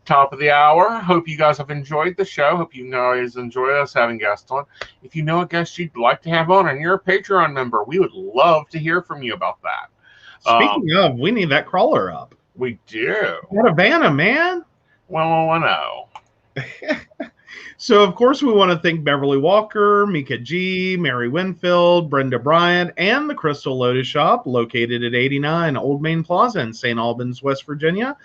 Top of the hour. Hope you guys have enjoyed the show. Hope you guys enjoy us having guests on. If you know a guest you'd like to have on and you're a Patreon member, we would love to hear from you about that. Speaking of, we need that crawler up. We do. What a Vanna, man. Well, I know. So, of course, we want to thank Beverly Walker, Mika G, Mary Winfield, Brenda Bryant, and the Crystal Lotus Shop, located at 89 Old Main Plaza in St. Albans, West Virginia.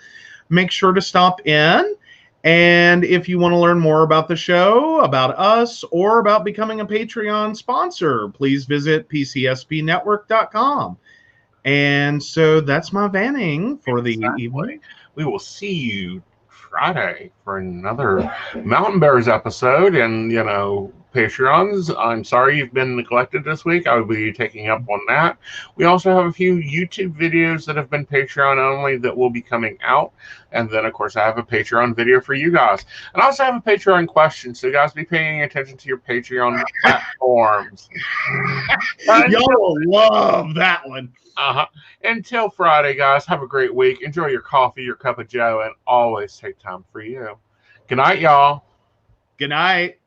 Make sure to stop in. And if you want to learn more about the show, about us, or about becoming a Patreon sponsor, please visit pcspnetwork.com. And so that's my vanning for the evening. We will see you Friday for another Mountain Bears episode. And, Patreons, I'm sorry you've been neglected this week. I will be taking up on that. We also have a few YouTube videos that have been Patreon only that will be coming out. And then, of course, I have a Patreon video for you guys. And I also have a Patreon question, so you guys be paying attention to your Patreon platforms. Y'all will love that one. Until Friday, guys, have a great week. Enjoy your coffee, your cup of joe, and always take time for you. Good night, y'all. Good night.